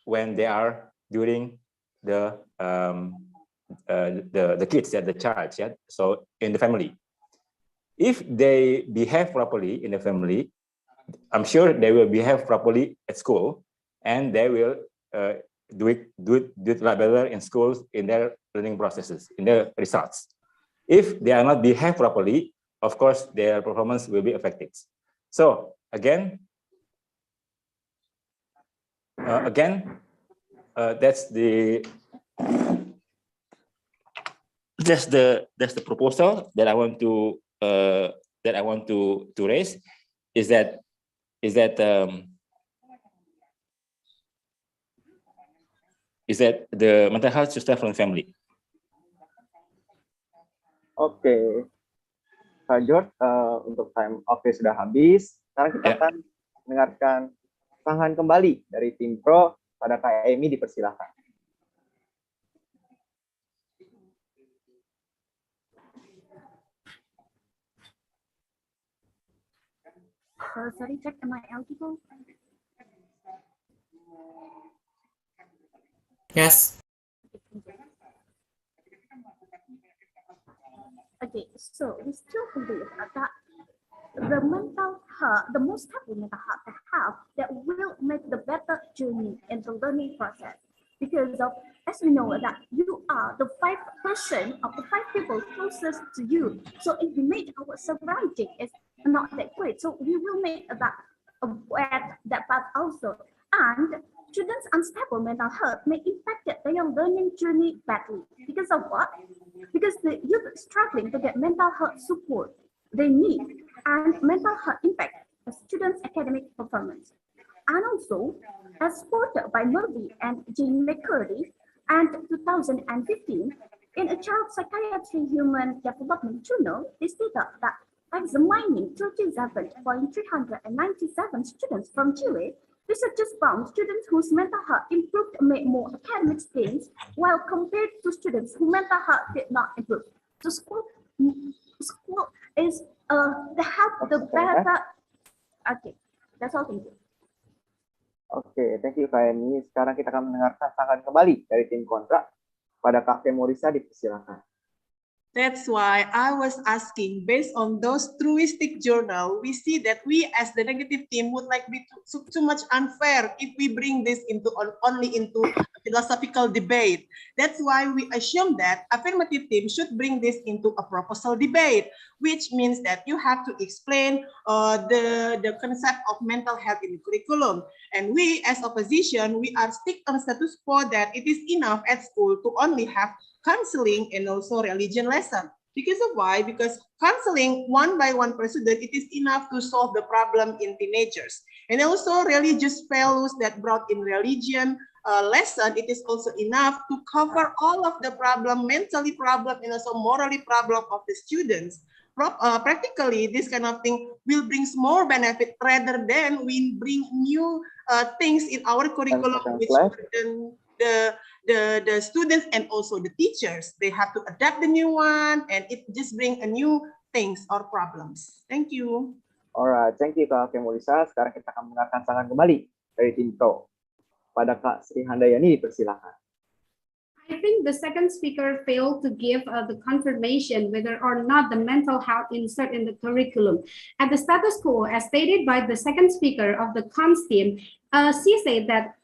when they are during the kids, the child, yeah. So in the family, if they behave properly in the family, I'm sure they will behave properly at school, and they will do it better in schools, in their learning processes, in their results. If they are not behave properly, of course, their performance will be affected. So again, that's the proposal that I want to raise, is that the mental health should start from family. Oke, Kak George, untuk time oke sudah habis. Sekarang kita akan mendengarkan sanggahan kembali dari tim pro. Pada Kak Emi, dipersilakan. Sorry, check, am I audible? Yes. Okay, so we still believe that the mental health, the most stable mental health to have, that will make the better journey in the learning process. Because of, as we know that you are the 5% of the 5 people closest to you. So if we make our surrounding is not that great, so we will make that that part also. And students' unstable mental health may impact their learning journey badly. Because of what? Because the youth struggling to get mental health support they need, and mental health impact a students' academic performance. And also, as quoted by Murphy and Jane McCurdy and 2015, in a child psychiatry human development journal, they stated that examining 37,397 students from Chile, researchers found students whose mental health improved made more academic gains, while compared to students whose mental health did not improve. So school is the help the better. Okay, that's all. Thank you. Oke, thank you Kak Emi. Sekarang kita akan mendengarkan sanggahan kembali dari tim kontrak. Pada Kak Temurisa, dipersilakan. That's why I was asking, based on those truistic journal, we see that we as the negative team would like be too much unfair if we bring this into only into a philosophical debate. That's why we assume that affirmative team should bring this into a proposal debate, which means that you have to explain the concept of mental health in the curriculum. And we as opposition, we are stick on status quo that it is enough at school to only have counseling and also religion lesson. Because of why? Because counseling one by one per student, it is enough to solve the problem in teenagers. And also religious values that brought in religion lesson, it is also enough to cover all of the problem, mentally problem and also morally problem of the students. Practically, this kind of thing will bring more benefit rather than we bring new things in our curriculum, which burden the students and also the teachers. They have to adapt the new one, and it just bring a new things or problems. Thank you. Alright, thank you Kak Kemulisa. Sekarang kita akan mendengarkan sanggahan kembali dari tim pro. Pada Kak Sri Handayani, dipersilakan. I think the second speaker failed to give the confirmation whether or not the mental health insert in the curriculum. At the status quo, as stated by the second speaker of the comms team, she said that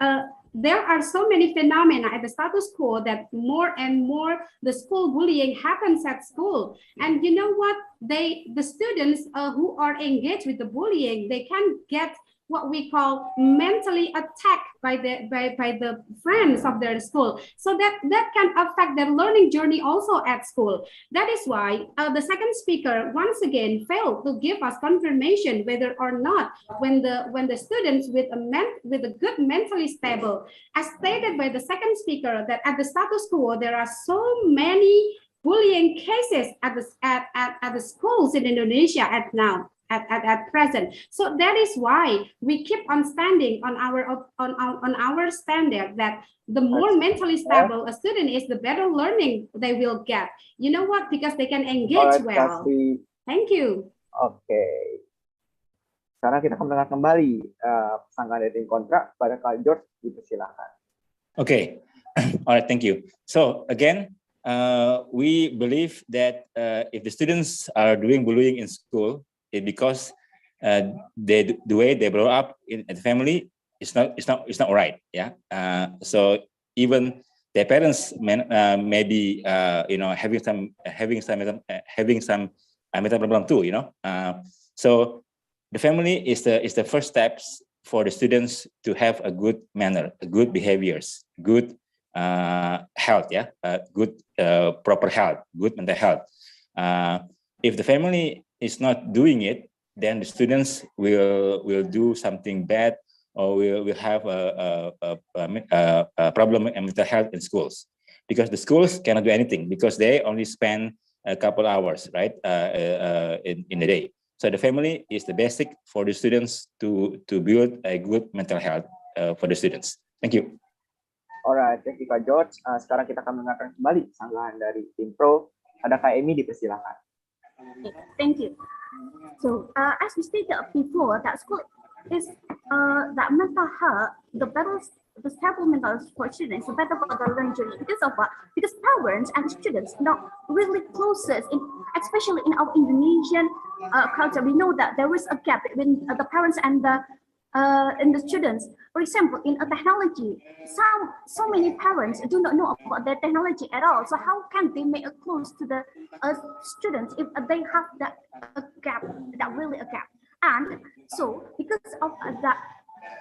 there are so many phenomena at the status quo that more and more the school bullying happens at school. And you know what? The students who are engaged with the bullying, they can get what we call mentally attacked by the friends of their school. So that can affect their learning journey also at school. That is why the second speaker once again failed to give us confirmation whether or not when the students with a good mentally stable, as stated by the second speaker, that at the status quo there are so many bullying cases at the schools in Indonesia at present. So that is why we keep on standing on our standard that the more mentally stable a student is, the better learning they will get. You know what? Because they can engage well. Thank you. Okay. sekarang kita akan mendengar kembali sanggahan dari tim kontra pada Kak George, dipersilakan. Okay, all right, thank you. So again, we believe that if the students are doing bullying in school, it's because the way they grow up in the family is not right. Yeah. So even their parents may be having some mental problem too. So the family is the first steps for the students to have a good manner, good behaviors, good health, good proper health, good mental health. If the family is not doing it, then the students will do something bad, or will have a problem in mental health in schools, because the schools cannot do anything because they only spend a couple hours, right, in the day. So the family is the basic for the students to build a good mental health for the students. Thank you. Alright, thank you Kak George. Sekarang kita akan mendengarkan kembali sanggahan dari tim pro. Ada Kak Emi, dipersilakan. Thank you. So as we stated before, that school is that mental health, the stable mental health for students, the better for the learning journey. Because of what? Because parents and students not really closest, especially in our Indonesian culture. We know that there is a gap between the parents and the students. For example, in a technology, so many parents do not know about their technology at all. So how can they make a close to the students if they have that gap, really a gap? And so because of that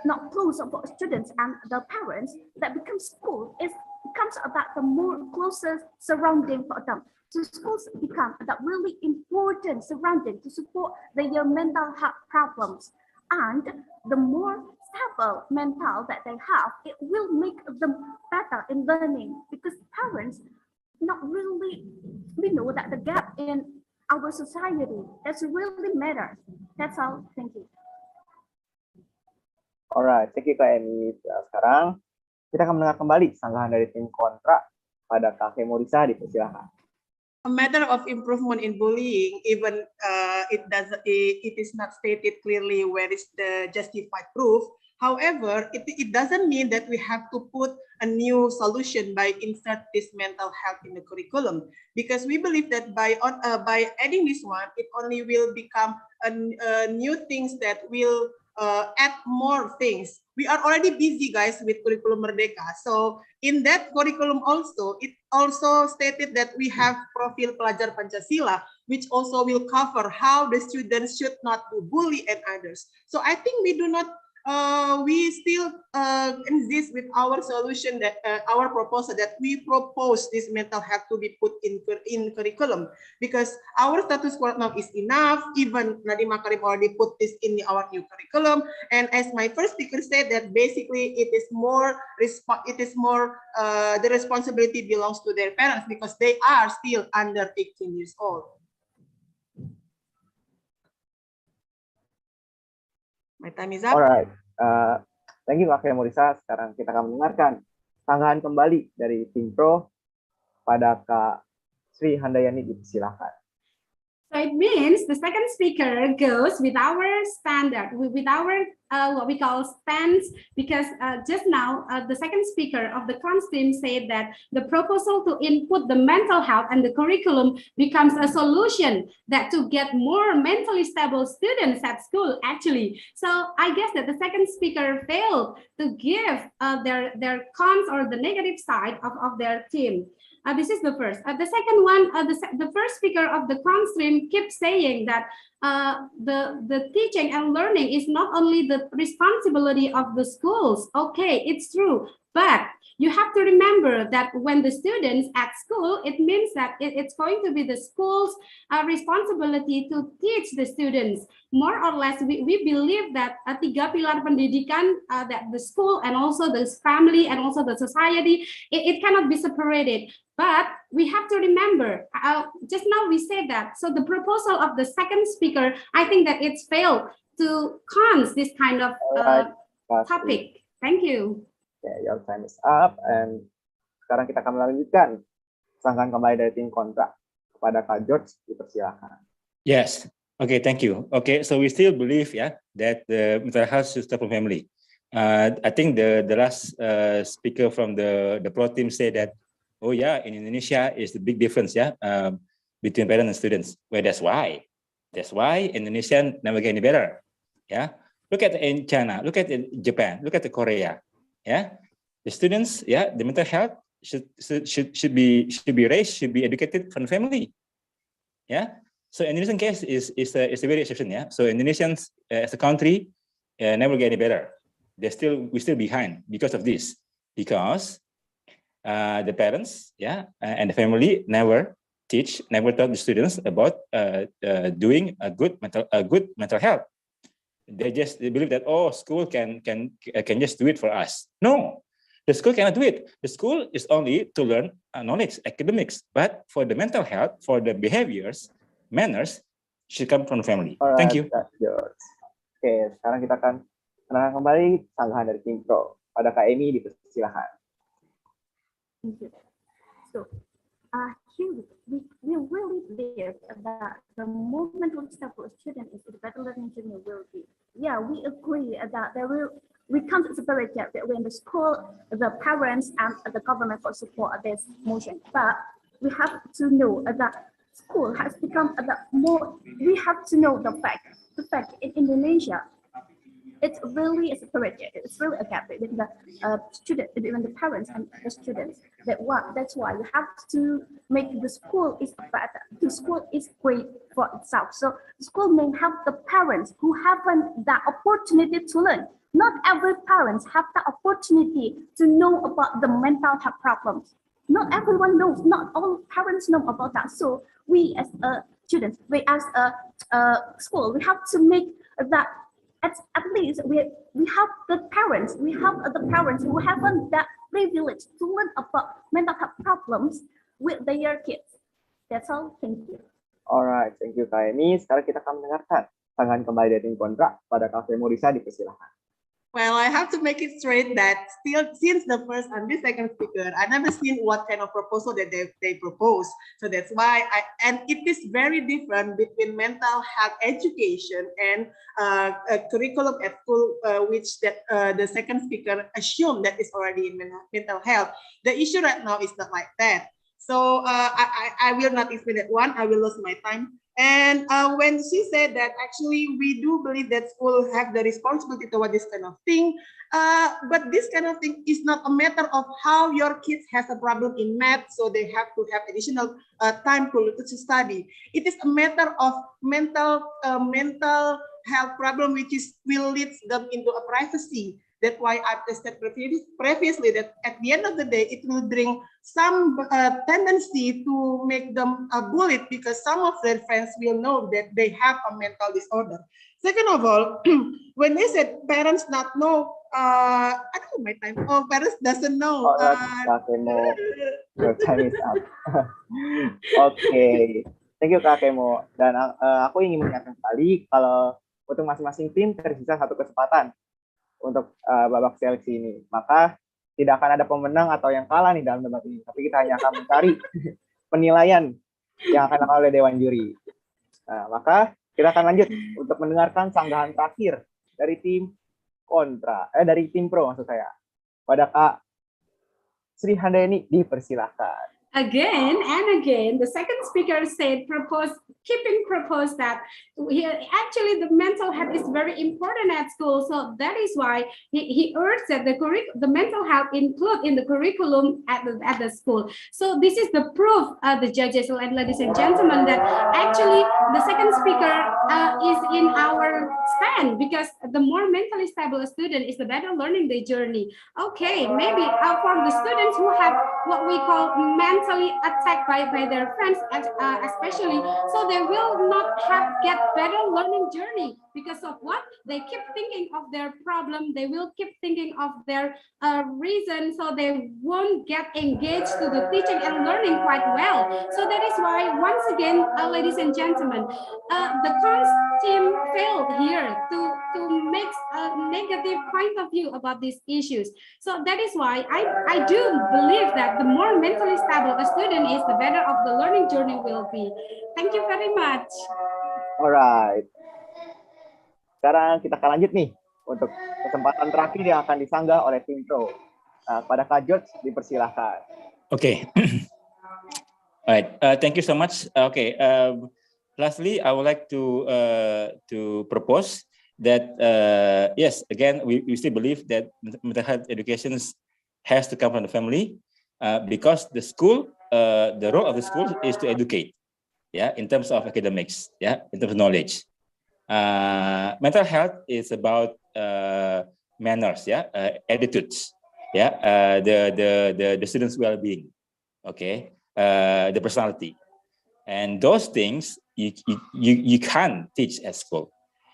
not close for students and the parents, that becomes school becomes about the more closest surrounding for them. So schools become that really important surrounding to support their mental health problems. And the more stable mental that they have, it will make them better in learning, because parents not really, we know that the gap in our society, that's really matter. That's all. Thank you. Alright, thank you Kak Emi. Sekarang kita akan mendengar kembali sanggahan dari tim kontra pada Kak Morisa, dipersilakan. A matter of improvement in bullying, even it is not stated clearly where is the justified proof. However, it doesn't mean that we have to put a new solution by insert this mental health in the curriculum, because we believe that by adding this one, it only will become a new things that will add more things. We are already busy, guys, with Curriculum Merdeka. So in that curriculum also, it also stated that we have Profil Pelajar Pancasila, which also will cover how the students should not do bully and others. So I think we do not, we still insist with our solution, that our proposal that we propose this mental health to be put in curriculum, because our status quo now is enough. Even Nadiem Makarim already put this in our new curriculum, and as my first speaker said, that basically it is more the responsibility belongs to their parents, because they are still under 18 years old. My time is up. Alright, thank you Kak Morisa. Sekarang kita akan mendengarkan sanggahan kembali dari tim pro pada Kak Sri Handayani, dipersilakan. So it means the second speaker goes with our standard, with our what we call stance, because just now the second speaker of the constraint said that the proposal to input the mental health and the curriculum becomes a solution that to get more mentally stable students at school, actually. So I guess that the second speaker failed to give their cons or the negative side of their team. This is the first. The second one, the first speaker of the constraint keeps saying that the teaching and learning is not only the responsibility of the schools. Okay, it's true, but you have to remember that when the students at school, it means that it's going to be the school's responsibility to teach the students. More or less, we believe that tiga pilar pendidikan, that the school and also the family and also the society, it cannot be separated. But we have to remember, just now we said that, so the proposal of the second speaker, I think that it's failed to cons this kind of topic. Thank you. Yeah, your time is up, and sekarang kita akan melanjutkan sanggahan kembali dari tim kontra kepada Kak George, dipersilakan. Yes, Okay, thank you. Okay, so we still believe, yeah, that the mental health should start from family. I think the last speaker from the pro team said that, oh yeah, in Indonesia is the big difference, yeah, between parents and students. Well, that's why Indonesia never get any better. Yeah, look at in China, look at in Japan, look at the Korea. Yeah, the students, yeah, the mental health should be raised, should be educated from the family. Yeah. So Indonesian case is a very exception. Yeah. So Indonesians as a country never get any better. We're still behind because of this. Because the parents, yeah, and the family never taught the students about doing a good mental health. They believe that school can just do it for us. No, the school cannot do it. The school is only to learn knowledge, academics, but for the mental health, for the behaviors, manners, should come from the family. Thank you. Oke, sekarang kita akan mendengarkan kembali sanggahan dari tim pro. Pada Kak Emi, dipersilakan. Thank you. So, here we really believe that the moment we start for a student is the better learning journey will be. Yeah, we agree that we can't separate that between the school, the parents, and the government for support this motion. But we have to know that school has become more. We have to know the fact. The fact in Indonesia, it's really separated. It's really a gap between the between the parents and the students. That's why you have to make the school is better. The school is great for itself. So the school may help the parents who haven't the opportunity to learn. Not every parents have the opportunity to know about the mental health problems. Not everyone knows. Not all parents know about that. So we as students, we as a school, we have to make that. At least we have the parents who haven't that privilege to learn about mental health problems with their kids. That's all. Thank you. Alright, thank you Kak Emi. Sekarang kita akan mendengarkan sanggahan kembali dari tim kontra. Pada Kak Femorisa, dipersilakan. Well, I have to make it straight that still since the first and the second speaker, I never seen what kind of proposal that they propose. So that's why and it is very different between mental health education and a curriculum at school, which that the second speaker assumed that is already in mental health. The issue right now is not like that. So I will not explain that one. I will lose my time. And when she said that actually we do believe that school have the responsibility toward this kind of thing, but this kind of thing is not a matter of how your kids has a problem in math, so they have to have additional time to study. It is a matter of mental health problem, which will lead them into a privacy. That's why I've said previously that at the end of the day, it will bring some tendency to make them bullied because some of their friends will know that they have a mental disorder. Second of all, when they said parents not know, I don't know my time. Oh, parents doesn't know. Your time is up. Okay. Thank you Kak Kemo. Dan aku ingin mengingatkan kembali kalau untuk masing-masing tim tersisa satu kesempatan untuk babak seleksi ini. Maka tidak akan ada pemenang atau yang kalah nih dalam debat ini. Tapi kita hanya akan mencari penilaian yang akan dilakukan oleh Dewan Juri. Nah, maka kita akan lanjut untuk mendengarkan sanggahan terakhir dari tim dari tim pro maksud saya. Pada Kak Sri Handayani, dipersilahkan. Again and again, the second speaker said, proposed that actually the mental health is very important at school. So that is why he urged that the mental health include in the curriculum at the school. So this is the proof, the judges and ladies and gentlemen, that actually the second speaker is in our stand, because the more mentally stable a student is, the better learning their journey. Okay, maybe for the students who have what we call mentally attacked by their friends, especially, so they will not get better learning journey. Because of what? They keep thinking of their problem, they will keep thinking of their reason, so they won't get engaged to the teaching and learning quite well. So that is why, once again, ladies and gentlemen, the cons team failed here to make a negative point of view about these issues. So that is why I do believe that the more mentally stable a student is, the better of the learning journey will be. Thank you very much. Alright. Sekarang kita akan lanjut nih untuk kesempatan terakhir yang akan disanggah oleh tim pro. Nah, pada Kak George dipersilahkan. Okay. All right. Thank you so much. Okay. Lastly, I would like to propose that yes, again, we still believe that mental health education has to come from the family because the school, the role of the school is to educate, yeah, in terms of academics, yeah, in terms of knowledge. Mental health is about manners, yeah, attitudes, yeah, the students' well-being, okay, the personality, and those things you can't teach at school.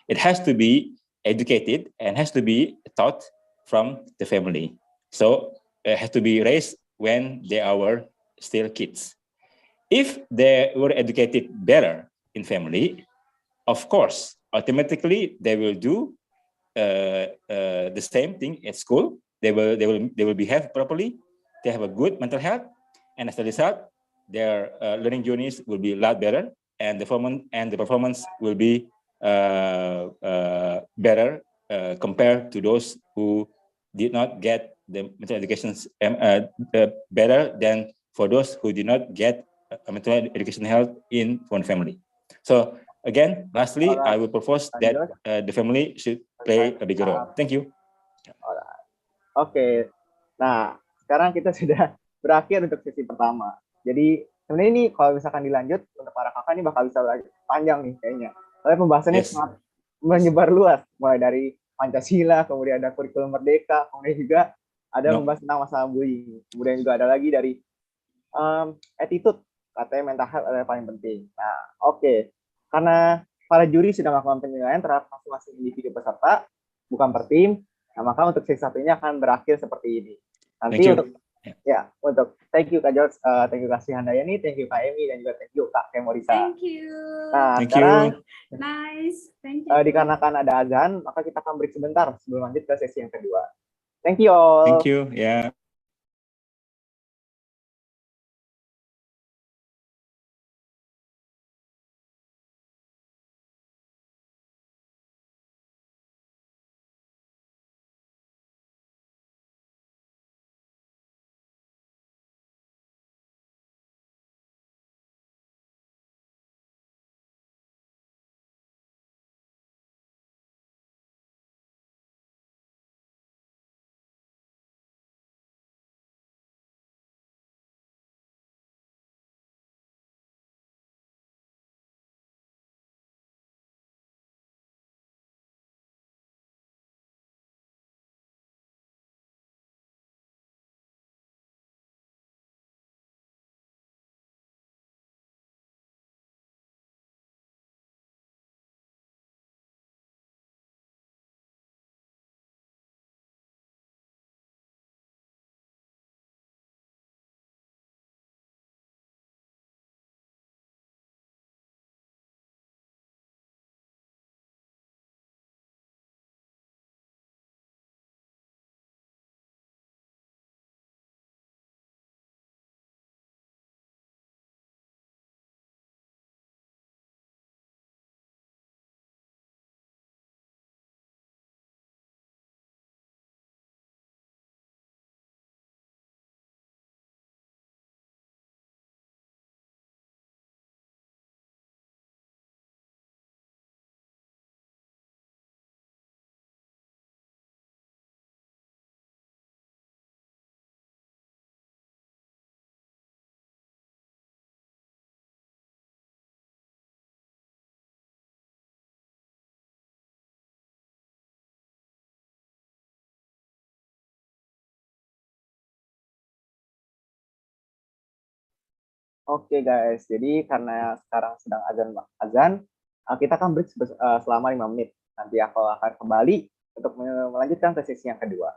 It has to be educated and has to be taught from the family. So it has to be raised when they are still kids. If they were educated better in family, of course, automatically they will do the same thing at school. They will behave properly. They have a good mental health, and as a result, their learning journeys will be a lot better, and the performance will be better compared to those who did not get the mental education better than for those who did not get mental education health in one family. So again, lastly, I will propose that the family should play a bigger role. Thank you. Oke. Nah, sekarang kita sudah berakhir untuk sesi pertama. Jadi sebenarnya ini kalau misalkan dilanjut untuk para kakak ini bakal bisa panjang nih kayaknya. Tapi pembahasannya sangat menyebar luas, mulai dari Pancasila, kemudian ada kurikulum merdeka, kemudian juga ada membahas tentang masalah bullying. Kemudian juga ada lagi dari attitude, katanya mental health adalah paling penting. Nah, oke. Karena para juri sudah melakukan penilaian terhadap masing-masing individu peserta, bukan per tim. Nah, maka untuk sesi satu ini akan berakhir seperti ini. Nanti untuk thank you Kak George, thank you Kak Handayani, thank you Kak Emi, dan juga thank you Kak Kemorisa. Thank you. Nah, sekarang nice. Thank you. Dikarenakan ada azan, maka kita akan break sebentar sebelum lanjut ke sesi yang kedua. Thank you all. Thank you. Yeah. Oke guys, jadi karena sekarang sedang azan, kita akan break selama 5 menit. Nanti aku akan kembali untuk melanjutkan ke sesi yang kedua.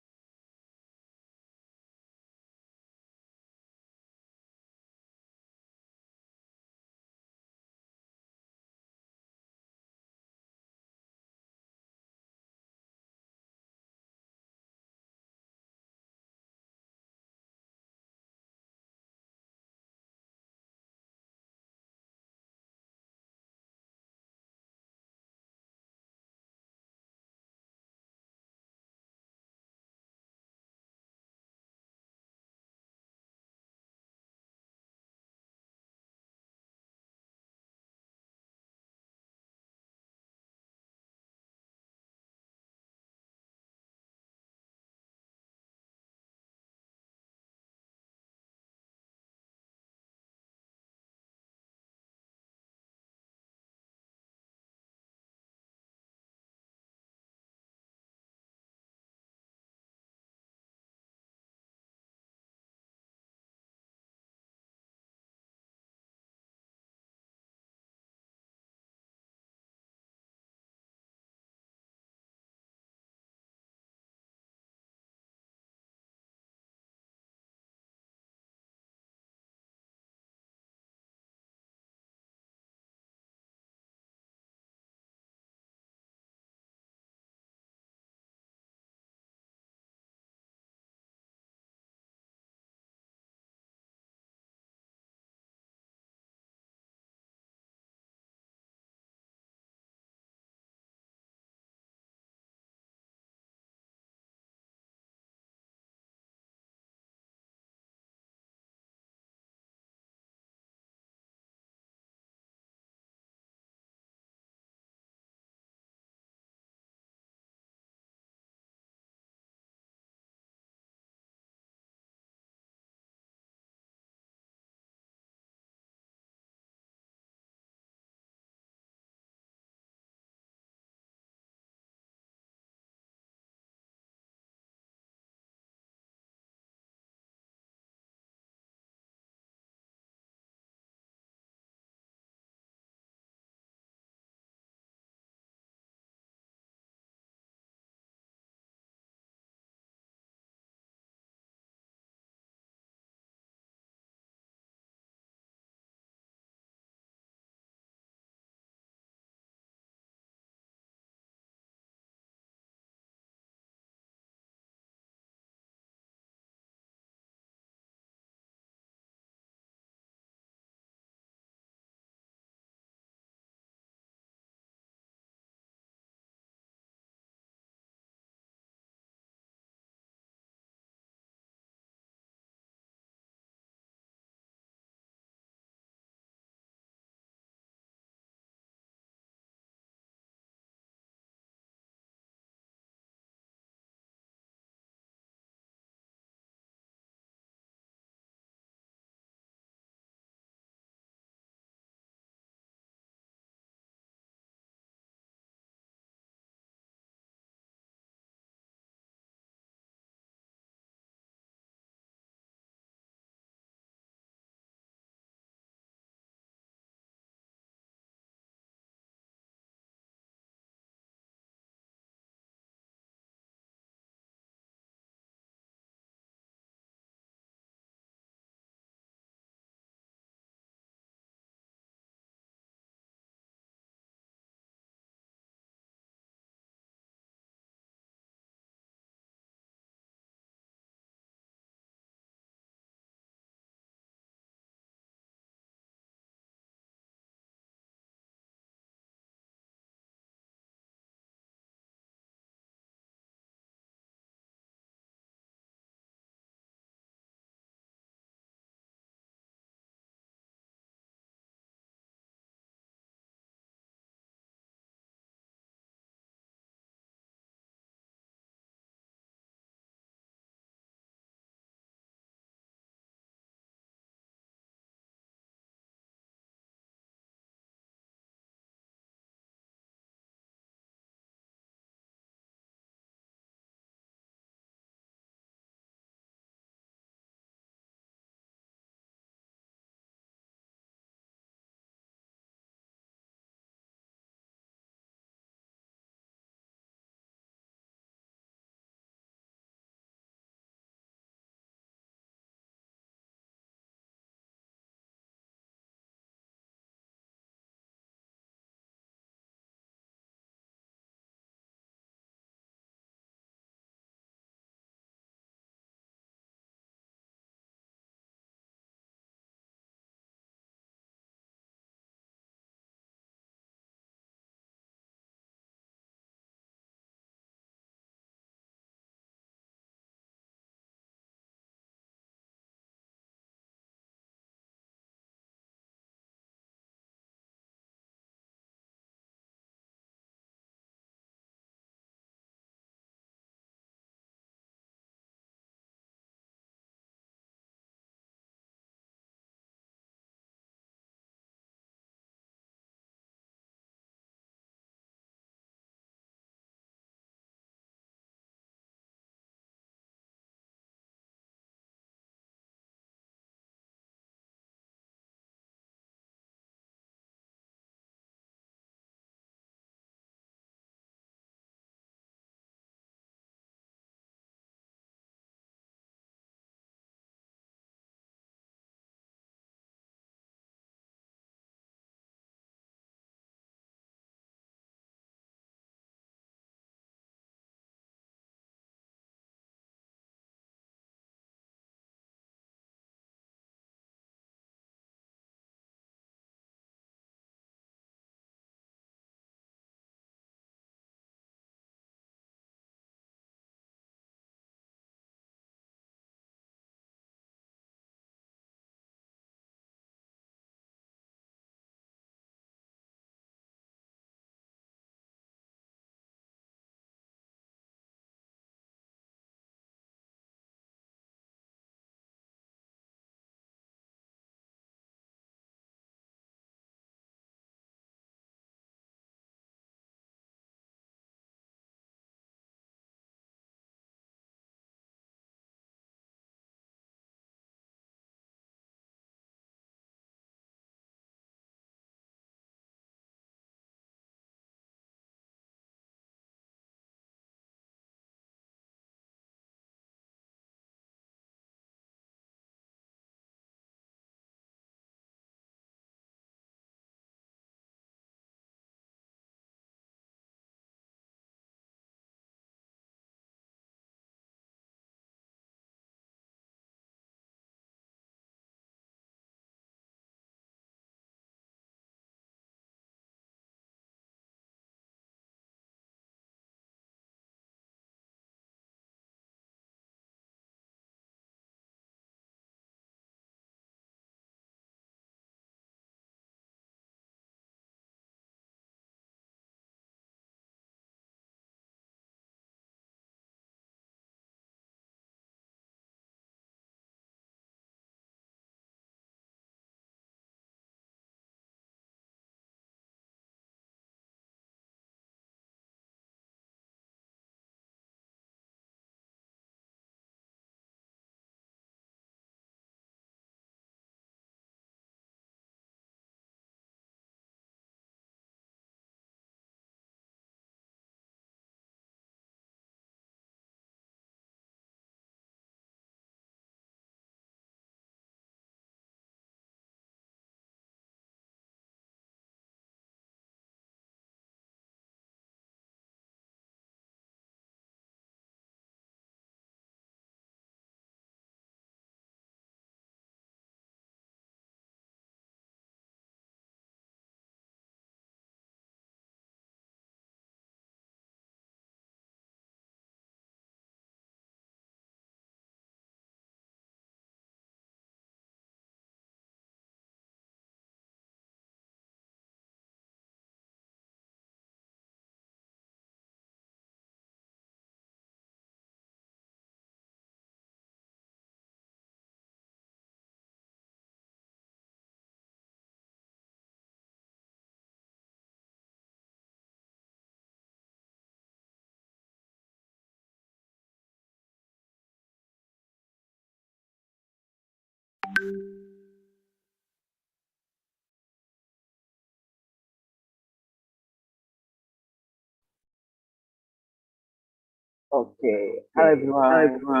Okay. Hello everyone.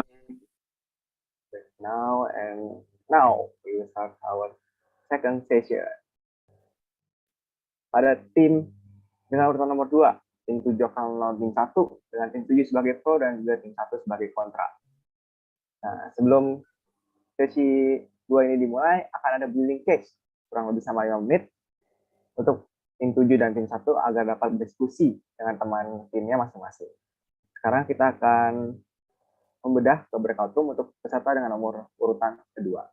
Now we will start our second session. Pada tim dengan urutan nomor 2, tim 7 akan melawan tim 1 dengan tim 7 sebagai pro dan juga tim 1 sebagai kontra. Nah, sebelum sesi 2 ini dimulai, akan ada building case kurang lebih sama 5 menit untuk tim 7 dan tim 1 agar dapat berdiskusi dengan teman timnya masing-masing. Sekarang kita akan membedah ke breakout room untuk peserta dengan nomor urutan kedua.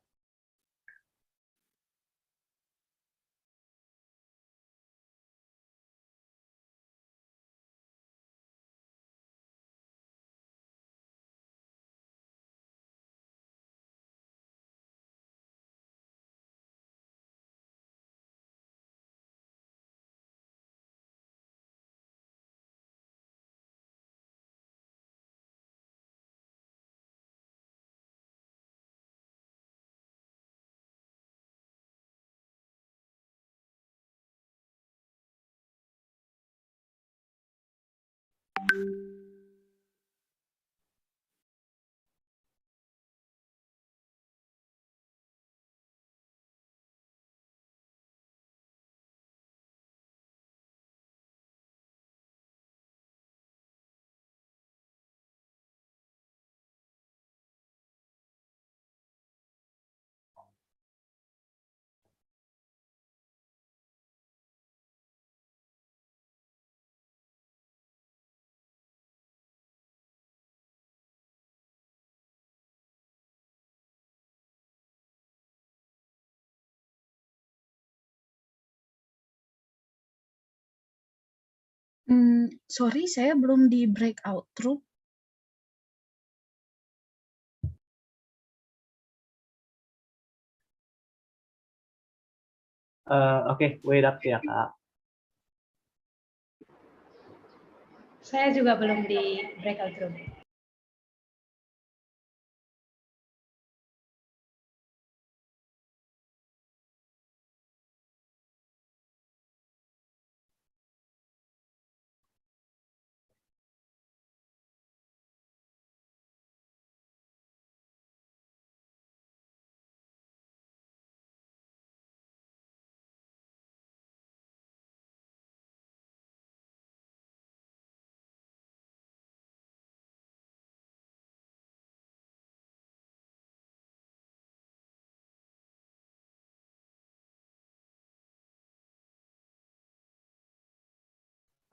Sorry, saya belum di breakout room. Oke, wait up ya Kak. Saya juga belum di breakout room.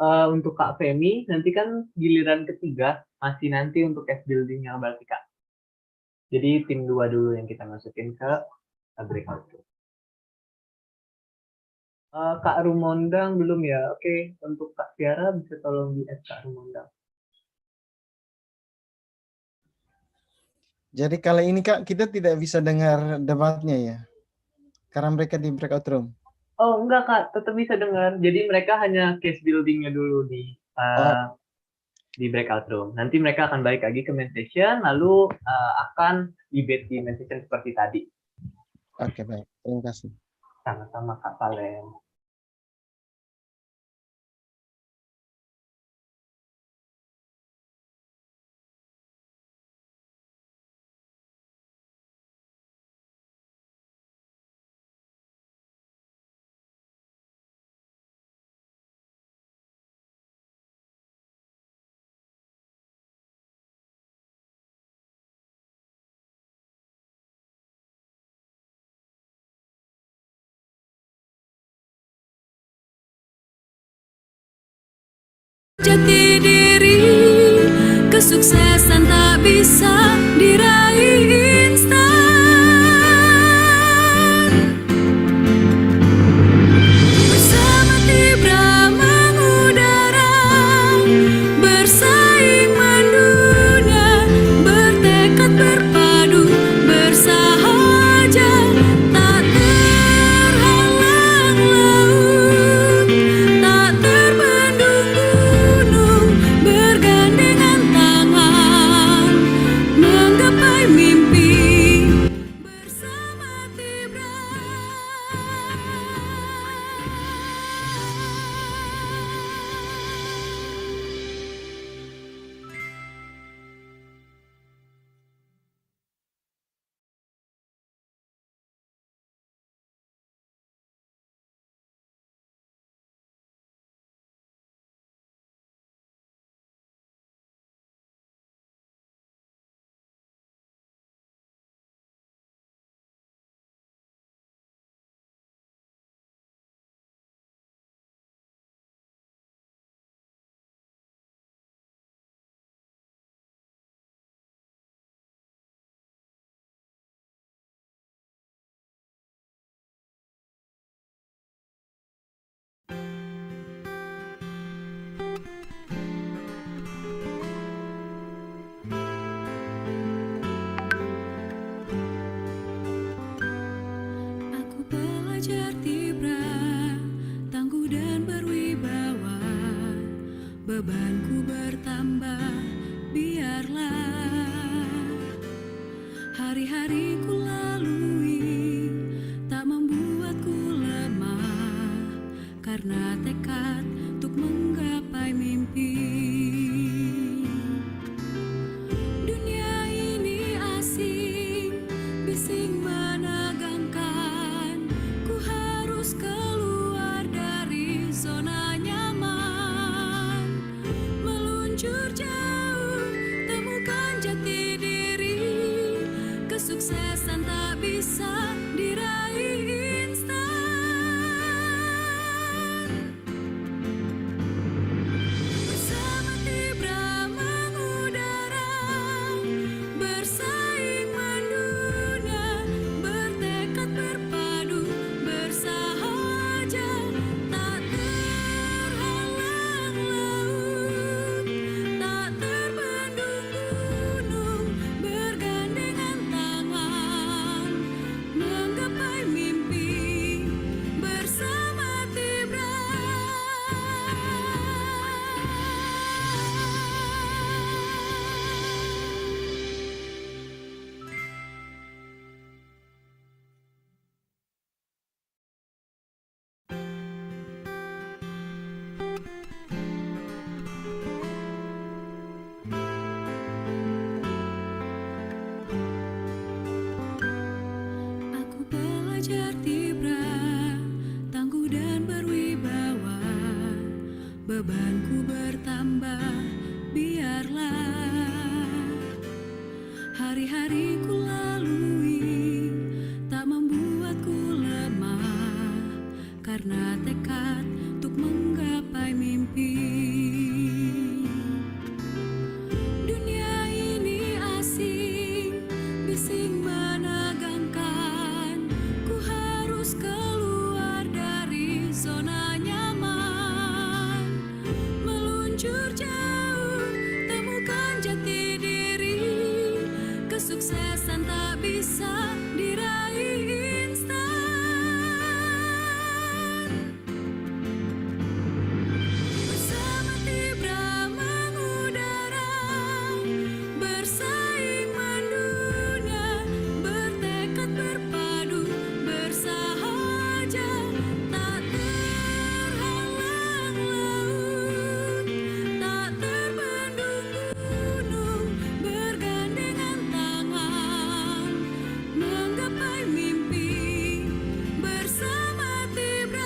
Untuk Kak Femi, nanti kan giliran ketiga masih nanti untuk F building yang berarti Kak. Jadi tim 2 dulu yang kita masukin ke breakout room. Kak Rumondang belum ya? Oke, untuk Kak Tiara bisa tolong di add Kak Rumondang. Jadi kali ini Kak, kita tidak bisa dengar debatnya ya? Karena mereka di breakout room. Oh enggak Kak, tetap bisa dengar. Jadi mereka hanya case buildingnya dulu di breakout room. Nanti mereka akan balik lagi ke main session, lalu akan debate di main session seperti tadi. Oke, baik. Terima kasih. Sama-sama Kak Valen. Jati diri, kesuksesan tak bisa diraih instan. Bersama Tibra mengudara, bersaing mendunia, bertekad berpadu, bersahaja, tak terhalang laut, tak terbendung gunung, bergandengan tangan biarlah hari-hari ku lalui tak membuatku lemah karena tekad untuk menggapai mimpi. Dunia ini asing, bising menegangkan, ku harus keluar dari zona nyaman, meluncur jauh, temukan jati diri. Kesuksesan tak bisa diraih instan. Bersama Tibra mengudara, bersaing mendunia, bertekad berpadu, bersahaja, tak terhalang laut, tak terbendung gunung, bergandengan tangan, menggapai mimpi bersama Tibra. Aku belajar Tibra, tangguh dan berwibawa, bebanku bertambah, biarlah hari-hari ku lalui tak membuatku lemah karena tekad untuk menggapai mimpi. Dunia ini asing, bising menegangkan, ku harus keluar dari zona nyaman, meluncur jauh, temukan jati diri. Kesuksesan tak bisa diraih instan. Bersama Tibra mengudara, bersaing mendunia, bertekad berpadu, bersahaja, tak terhalang laut, tak terbendung gunung, bergandengan tangan, menggapai mimpi bersama Tibra.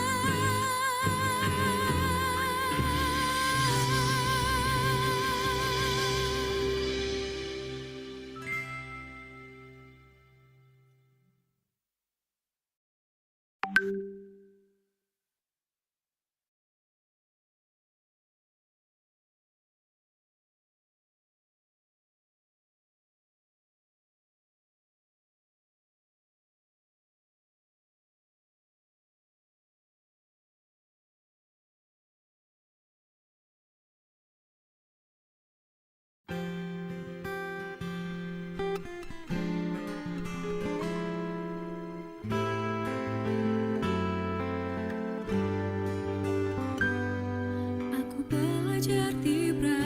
Aku belajar Tibra,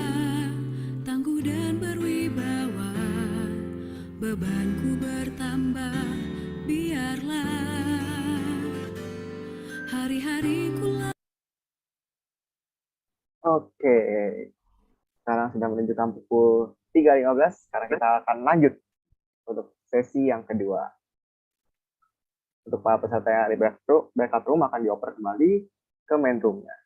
tangguh dan berwibawa, bebanku bertambah, biarlah hari-hari ku lalui. Oke, sekarang sudah menunjukkan pukul 3.15. Sekarang kita akan lanjut untuk sesi yang kedua. Untuk para peserta yang ada di breakout room akan dioper kembali ke main room-nya.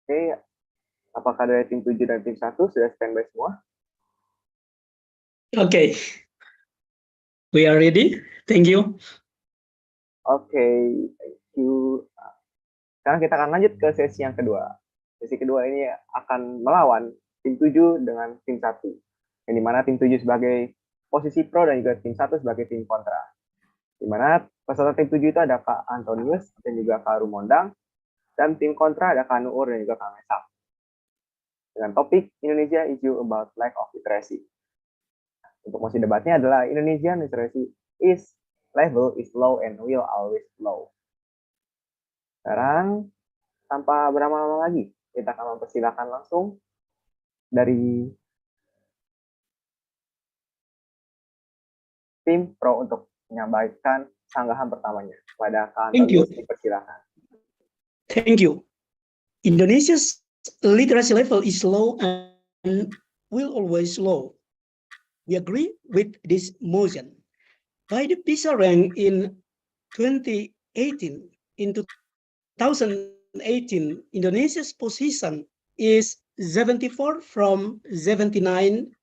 Oke, apakah dari tim 7 dan tim 1 sudah standby semua? Okay, we are ready. Thank you. Oke, thank you. Sekarang kita akan lanjut ke sesi yang kedua. Sesi kedua ini akan melawan tim 7 dengan tim 1. Yang dimana tim 7 sebagai posisi pro dan juga tim 1 sebagai tim kontra. Dimana peserta tim 7 itu ada Kak Antonius dan juga Kak Rumondang. Dan tim kontra ada Kak Nuur dan juga Kang Mesak. Dengan topik Indonesia issue about lack of literacy. Untuk mosi debatnya adalah Indonesian literacy level is low and will always low. Sekarang tanpa berlama-lama lagi, kita akan mempersilakan langsung dari tim pro untuk menyampaikan sanggahan pertamanya. Kepada Kak Antonius, dipersilakan. Thank you. Indonesia's literacy level is low and will always low. We agree with this motion. By the PISA rank in 2018, in 2018, Indonesia's position is 74 from 79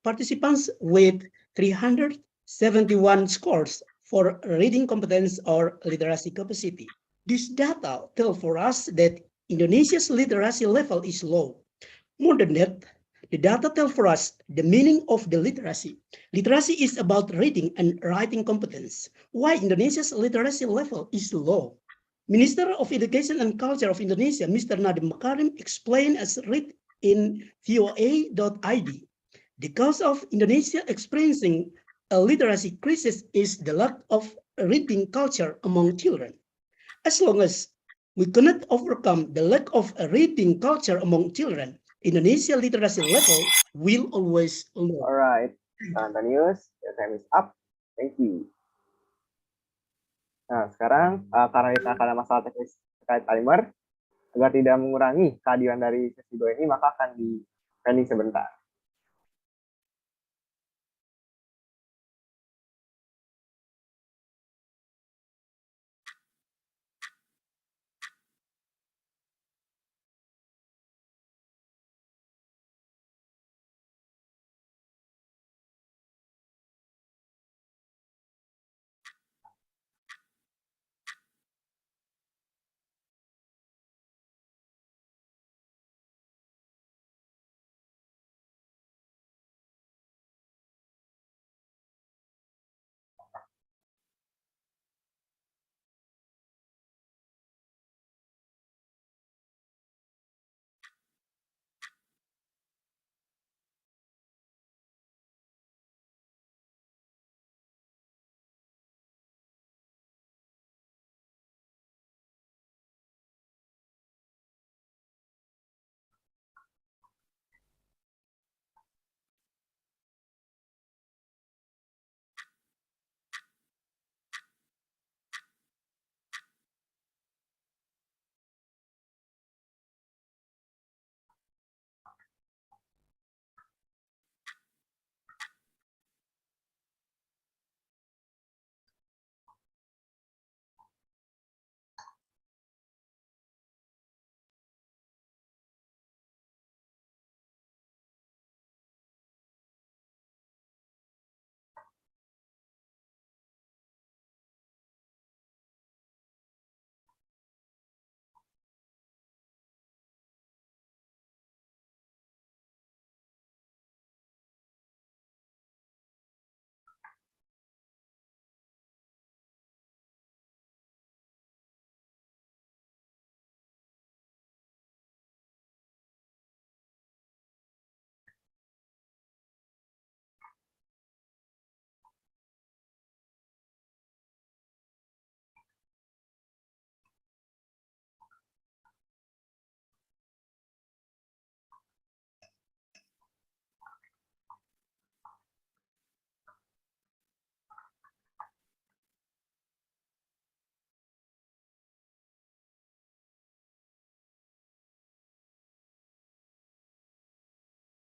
participants with 371 scores for reading competence or literacy capacity. This data tell for us that Indonesia's literacy level is low. More than that, the data tell for us the meaning of the literacy. Literacy is about reading and writing competence. Why Indonesia's literacy level is low? Minister of Education and Culture of Indonesia, Mr. Nadiem Makarim, explained as read in voa.id. The cause of Indonesia experiencing a literacy crisis is the lack of reading culture among children. As long as we cannot overcome the lack of a reading culture among children, Indonesia literacy level will always low. All right, Antonius, your time is up. Thank you. Nah, sekarang karena kita akan ada masalah teknis terkait timer, agar tidak mengurangi kehadiran dari sesi 2 ini, maka akan di pending sebentar.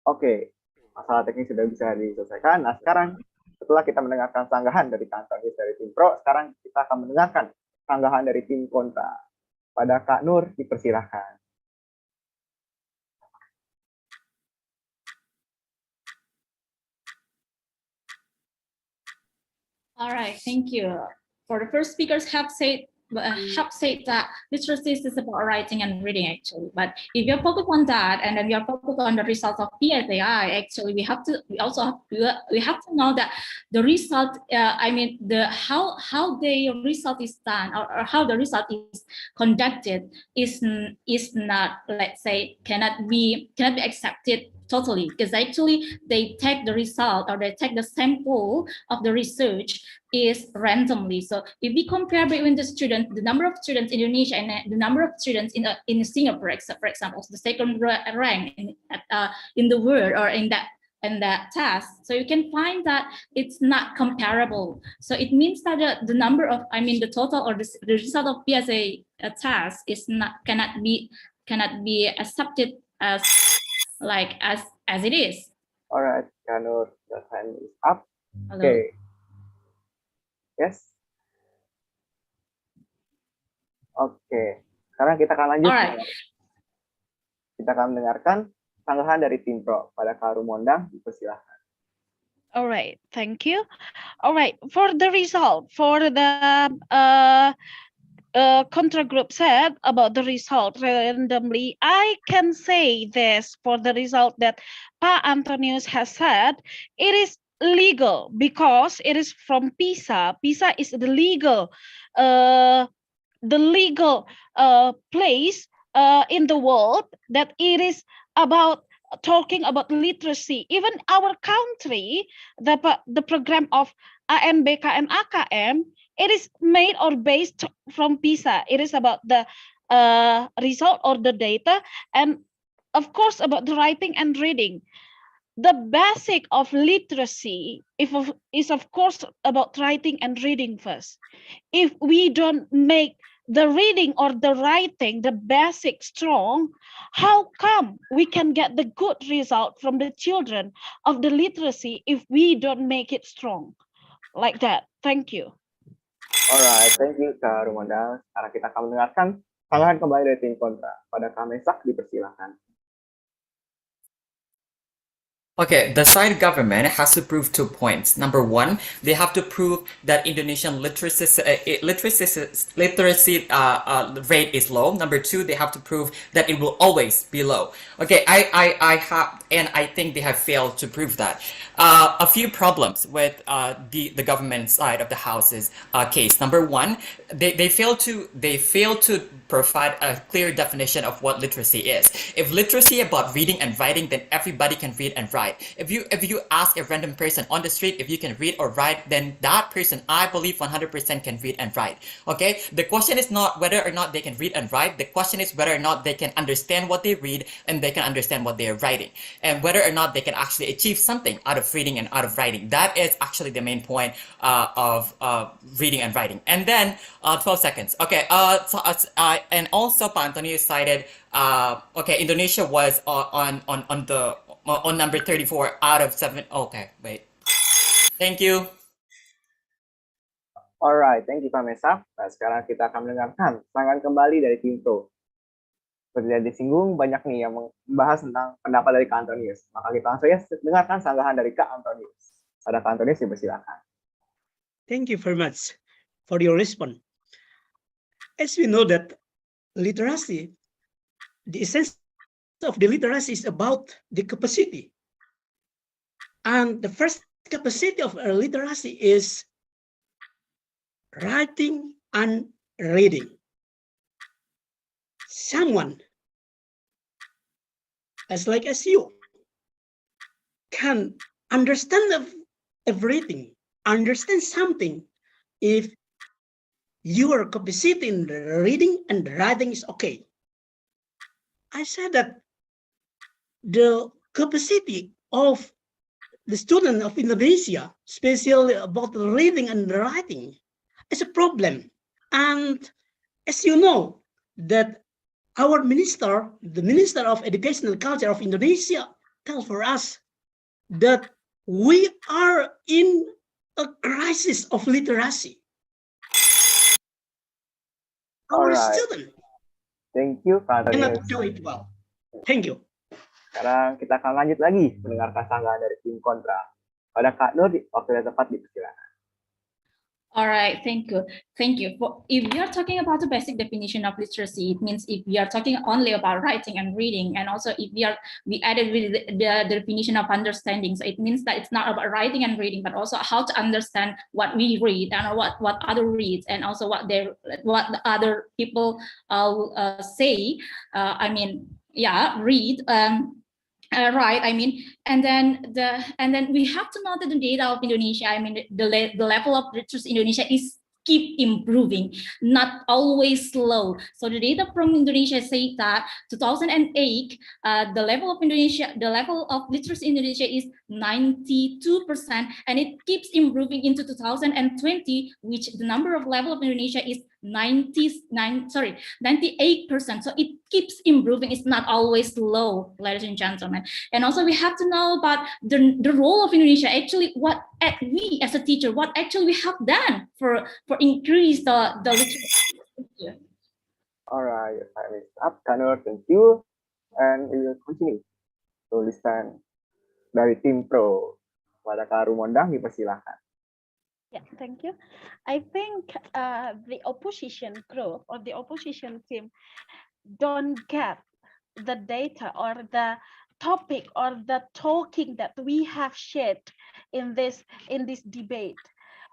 Oke, masalah teknis sudah bisa diselesaikan. Nah, sekarang setelah kita mendengarkan sanggahan dari Antonius dari tim pro, sekarang kita akan mendengarkan sanggahan dari tim kontra. Pada Kak Nur, dipersilahkan. All right, thank you. For the first speakers have said have said that literacy is about writing and reading actually, but if you're focused on that and then you're focused on the results of PSAI, actually we have to know that the result, how the result is done or how the result is conducted is not, let's say, cannot be accepted totally, because actually they take the result or they take the sample of the research is randomly. So if we compare between the students, the number of students in Indonesia and the number of students in Singapore, for example, the second rank in the world or in that task, so you can find that it's not comparable. So it means that the number of, the total or the result of PSA task is cannot be accepted as it is. All right, Kanur, the time is up. Hello. Okay. Yes. Oke. Sekarang kita akan lanjut. Alright. Kita akan mendengarkan tanggapan dari tim pro. Pada Kak Rumondang, dipersilahkan. All right, thank you. All right, for the result, for the contra group said about the result randomly, I can say this for the result that Pa Antonius has said, it is legal because it is from PISA. PISA is the legal place in the world that it is about talking about literacy. Even our country, the program of ANBK and AKM, it is made or based from PISA. It is about the result or the data, and of course about the writing and reading. The basic of literacy is of course about writing and reading first. If we don't make the reading or the writing, the basic strong, how come we can get the good result from the children of the literacy if we don't make it strong? Like that. Thank you. Alright, thank you Kak Rumondang. Sekarang kita akan mendengarkan tanggapan kembali dari tim kontra. Pada Kak Mesak, dipersilahkan. Okay, the side government has to prove 2 points. Number one, they have to prove that Indonesian literacy rate is low. Number two, they have to prove that it will always be low. Okay, I think they have failed to prove that. A few problems with the government side of the house's case. Number one, they fail to provide a clear definition of what literacy is. If literacy about reading and writing, then everybody can read and write. If you ask a random person on the street if you can read or write, then that person, I believe 100% can read and write. Okay, the question is not whether or not they can read and write. The question is whether or not they can understand what they read and they can understand what they are writing, and whether or not they can actually achieve something out of reading and out of writing. That is actually the main point of reading and writing. And then 12 seconds. Okay. And also, Pa Antonio cited. Okay, Indonesia was on number 34 out of 7. Okay, wait. Thank you. Alright, thank you Pak Mesak. Nah, sekarang kita akan mendengarkan tanggapan kembali dari tim pro. Seperti yang disinggung, banyak nih yang membahas tentang pendapat dari Kak Antonius. Maka kita langsung ya dengarkan sanggahan dari Kak Antonius. Pada Kak Antonius, dipersilakan. Thank you very much for your response. As we know that literacy, the essence of the literacy is about the capacity. And the first capacity of literacy is writing and reading. Someone as you can understand everything, understand something if your capacity in reading and writing is okay. I said that the capacity of the student of Indonesia, especially about reading and writing, is a problem. And as you know, that our minister, the Minister of Education and Culture of Indonesia, tells for us that we are in a crisis of literacy. Our student Thank you, Pak cannot Antonius. do it well. Thank you. Sekarang kita akan lanjut lagi mendengarkan sanggahan dari tim kontra. Pada Kak Nur, waktu yang tepat dipersilakan. All right, thank you. Thank you. If we are talking about the basic definition of literacy, it means if we are talking only about writing and reading, and also if we added with the definition of understanding, so it means that it's not about writing and reading, but also how to understand what we read and what other reads, and also what the other people say. I mean, yeah, read. Right. I mean, and then we have to know that the data of Indonesia. I mean, the level of literacy in Indonesia is keep improving, not always slow. So the data from Indonesia say that 2008, the level of literacy in Indonesia is 92%, and it keeps improving into 2020, which the number of level of Indonesia is 98%. So it keeps improving. It's not always low, ladies and gentlemen. And also we have to know about the role of Indonesia. Actually, we as a teacher, what actually we have done for increase the literacy. All right, your time is up, Kanur. Thank you. And we will continue to listen dari tim pro. Pada Kak Rumondang, dipersilahkan. Yeah, thank you. I think the opposition group or the opposition team don't get the data or the topic or the talking that we have shared in this debate.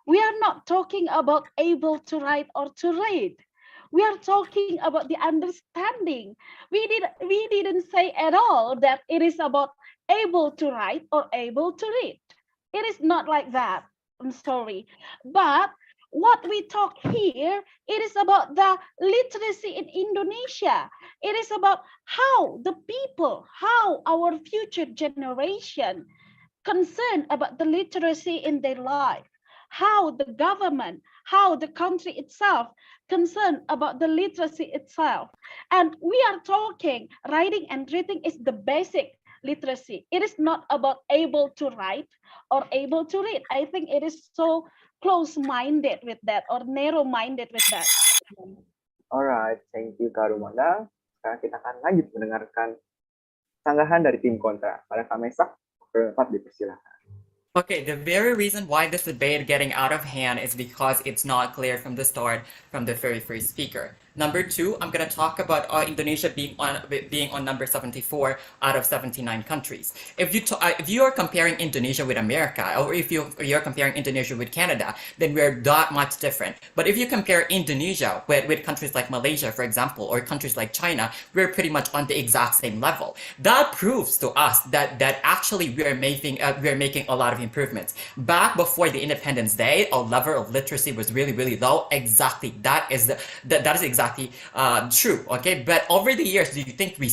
We are not talking about able to write or to read. We are talking about the understanding. We didn't say at all that it is about able to write or able to read. It is not like that. I'm sorry. But what we talk here, it is about the literacy in Indonesia. It is about how the people, how our future generation concerned about the literacy in their life, how the government, how the country itself concerned about the literacy itself. And we are talking writing and reading is the basic literacy. It is not about able to write or able to read. I think it is so close-minded with that or narrow-minded with that. Alright, thank you Kak Rumondang. Sekarang kita akan lanjut mendengarkan sanggahan dari tim kontra. Pada Kak Mesak, berempat dipersilakan. Okay, the very reason why this debate getting out of hand is because it's not clear from the start, from the very first speaker. Number two, I'm going to talk about Indonesia being on number 74 out of 79 countries. If you are comparing Indonesia with America, or if you're comparing Indonesia with Canada, then we're that much different. But if you compare Indonesia with countries like Malaysia, for example, or countries like China, we're pretty much on the exact same level. That proves to us that actually we're making a lot of improvements. Back before the Independence Day, our level of literacy was really, really low. Exactly, that is exactly true. Okay, but over the years, do you think we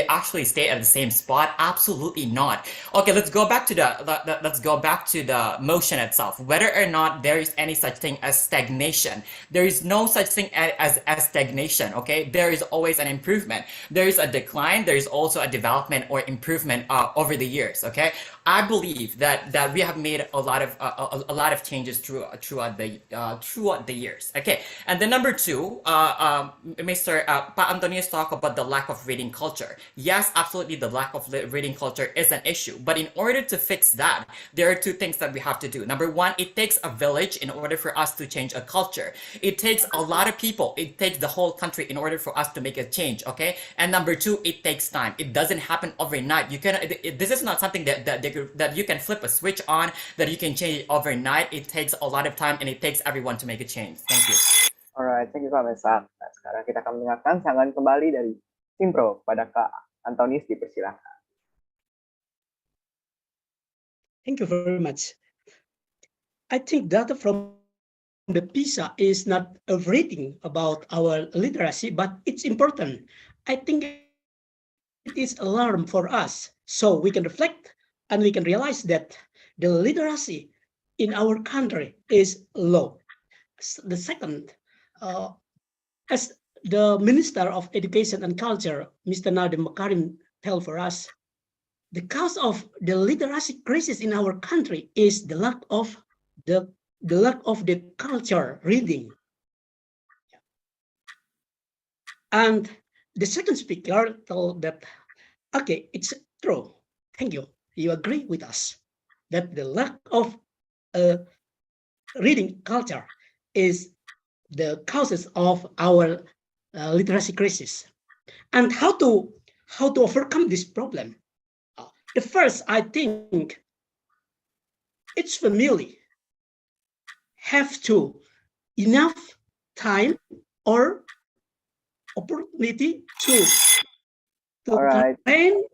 actually stay at the same spot? Absolutely not. Okay, let's go back to the motion itself. Whether or not there is any such thing as stagnation, there is no such thing as stagnation. Okay, there is always an improvement. There is a decline. There is also a development or improvement over the years. Okay, I believe that we have made a lot of changes throughout the years. Okay, and then number two, Mr. Pa Antonius talked about the lack of reading culture. Yes, absolutely, the lack of reading culture is an issue. But in order to fix that, there are two things that we have to do. Number one, it takes a village in order for us to change a culture. It takes a lot of people. It takes the whole country in order for us to make a change. Okay, and number two, it takes time. It doesn't happen overnight. This is not something that you can flip a switch on, that you can change it overnight. It takes a lot of time, and it takes everyone to make a change. Thank you. Alright, thank you Kak Mesak. Nah, sekarang kita akan mendengarkan sanggahan kembali dari tim pro. Pada Kak Antonius dipersilakan. Thank you very much. I think data from the PISA is not everything about our literacy, but it's important. I think it is alarm for us, so we can reflect and we can realize that the literacy in our country is low. The second, as the Minister of Education and Culture, Mr. Nadiem Makarim, tell for us, the cause of the literacy crisis in our country is the lack of the culture reading. And the second speaker told that, okay, it's true. Thank you. You agree with us that the lack of reading culture is the causes of our literacy crisis. And how to overcome this problem? The first, I think, each family have to enough time or opportunity to All right. train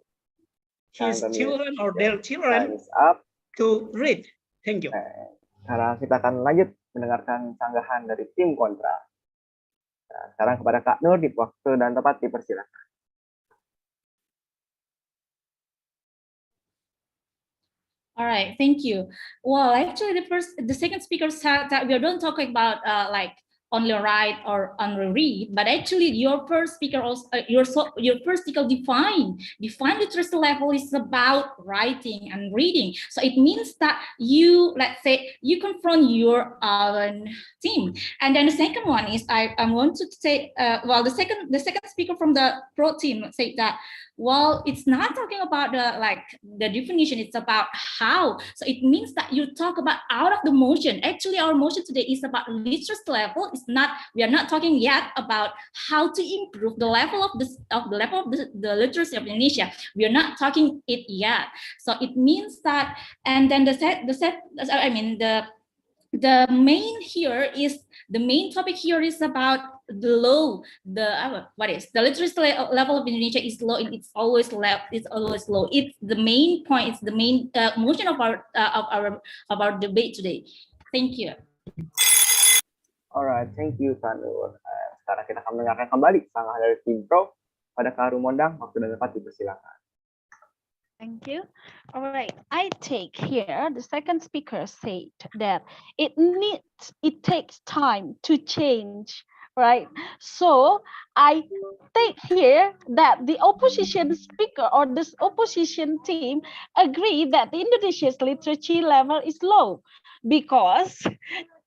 Time his kami- children or their Time children is up. to read. Thank you. Sekarang kita akan lanjut mendengarkan sanggahan dari tim kontra. Nah, sekarang kepada Kak Nur di waktu dan tempat dipersilakan. All right, thank you. Well, actually, the second speaker said that we are not talking about like only write or only read, but actually your first speaker also your first speaker define literacy level is about writing and reading. So it means that you, let's say, you confront your team, and then the second one is I want to say well, the second speaker from the pro team said that, well, it's not talking about the definition, it's about how. So it means that you talk about out of the motion. Actually, our motion today is about literacy level. It's not, we are not talking yet about how to improve the level of the literacy of Indonesia. We are not talking it yet. So it means that, and then the main topic here is about the low, the literacy level of Indonesia is low, and it's always low. It's the main point, it's the main motion of our debate today. Thank you. Alright, thank you Sanur. Sekarang kita akan mendengarkan kembali sanggahan dari tim pro. Pada Kak Rumondang, waktu dan tempat dipersilakan. Thank you. All right, I take here the second speaker said that it takes time to change, right? So I take here that the opposition speaker or this opposition team agree that the Indonesia's literacy level is low because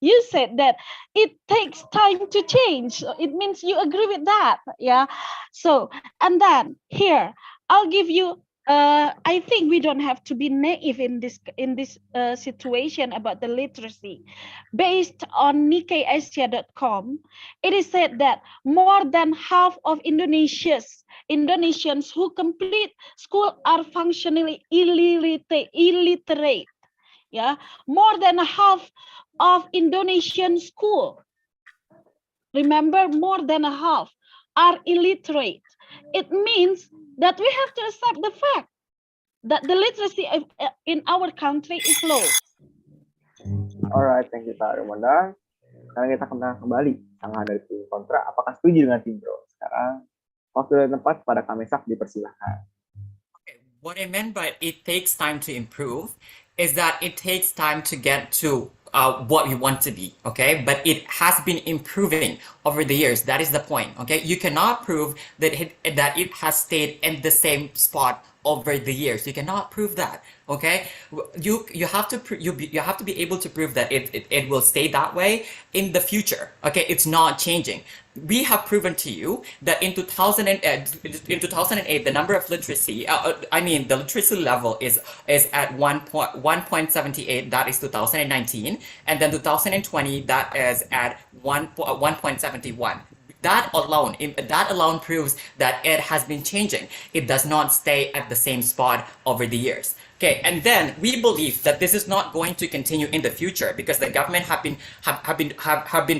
you said that it takes time to change. So it means you agree with that, yeah? So, and then here, I'll give you I think we don't have to be naive in this situation about the literacy. Based on NikkeiAsia.com, it is said that more than half of Indonesians who complete school are functionally illiterate. Yeah, more than half of Indonesian school. Remember, more than half are illiterate. It means that we have to accept the fact that the literacy in our country is low. Alright, thank you Kak Rumondang. Sekarang kita akan mendengar kembali sanggahan dari tim kontra. Apakah setuju dengan tim pro? Sekarang waktu dan tempat pada Kamesak dipersilakan. What I meant by it takes time to improve is that it takes time to get to what we want to be, okay? But it has been improving over the years. That is the point, okay? You cannot prove that it has stayed in the same spot over the years. You cannot prove that, okay? You have to be able to prove that it will stay that way in the future, okay? It's not changing. We have proven to you that in 2008, the number of literacy, the literacy level is at 1.78. That is 2019, and then 2020 that is at 1.71. That alone proves that it has been changing. It does not stay at the same spot over the years. Okay, and then we believe that this is not going to continue in the future because the government have been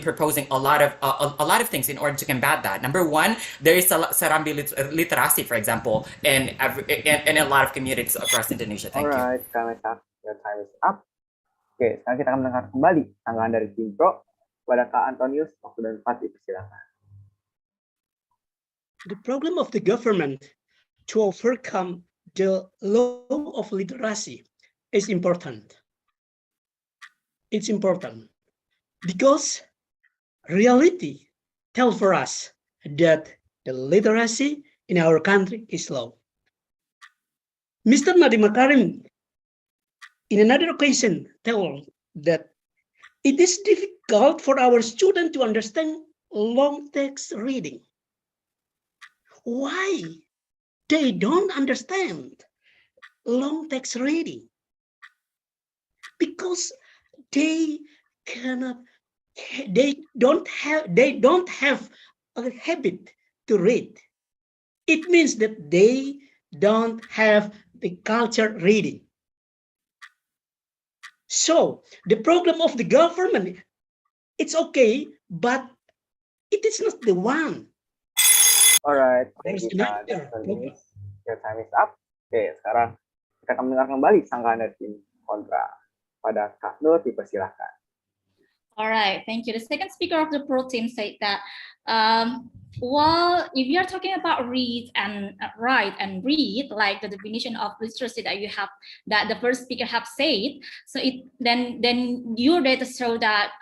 proposing a lot of things in order to combat that. Number one, there is serambi literasi, for example, in a lot of communities across Indonesia. Thank you. Alright, Kamesak, your time is up. Oke, sekarang kita akan mendengar kembali tanggapan dari tim pro. Pada Kak Antonius, waktu dan tempat dipersilakan. The problem of the government to overcome the law of literacy is important. It's important because reality tells for us that the literacy in our country is low. Mr. Nadiem Makarim, in another occasion, told that it is difficult for our students to understand long text reading. Why? They don't understand long text reading because they cannot, they don't have a habit to read. It means that they don't have the culture reading. So the program of the government, it's okay, but it is not the one. Alright, thank There's you Kak Antonius. Your time is up. Oke, sekarang kita akan mendengar kembali sanggahan dari tim kontra. Pada Kak Nur, dipersilahkan. All right, thank you. The second speaker of the pro team said that, well, if you are talking about read and write and read, like the definition of literacy that you have, that the first speaker have said, so then your data show that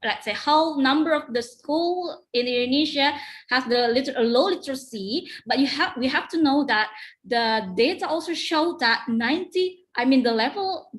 let's say how number of the school in Indonesia has the low literacy, but we have to know that the data also show that the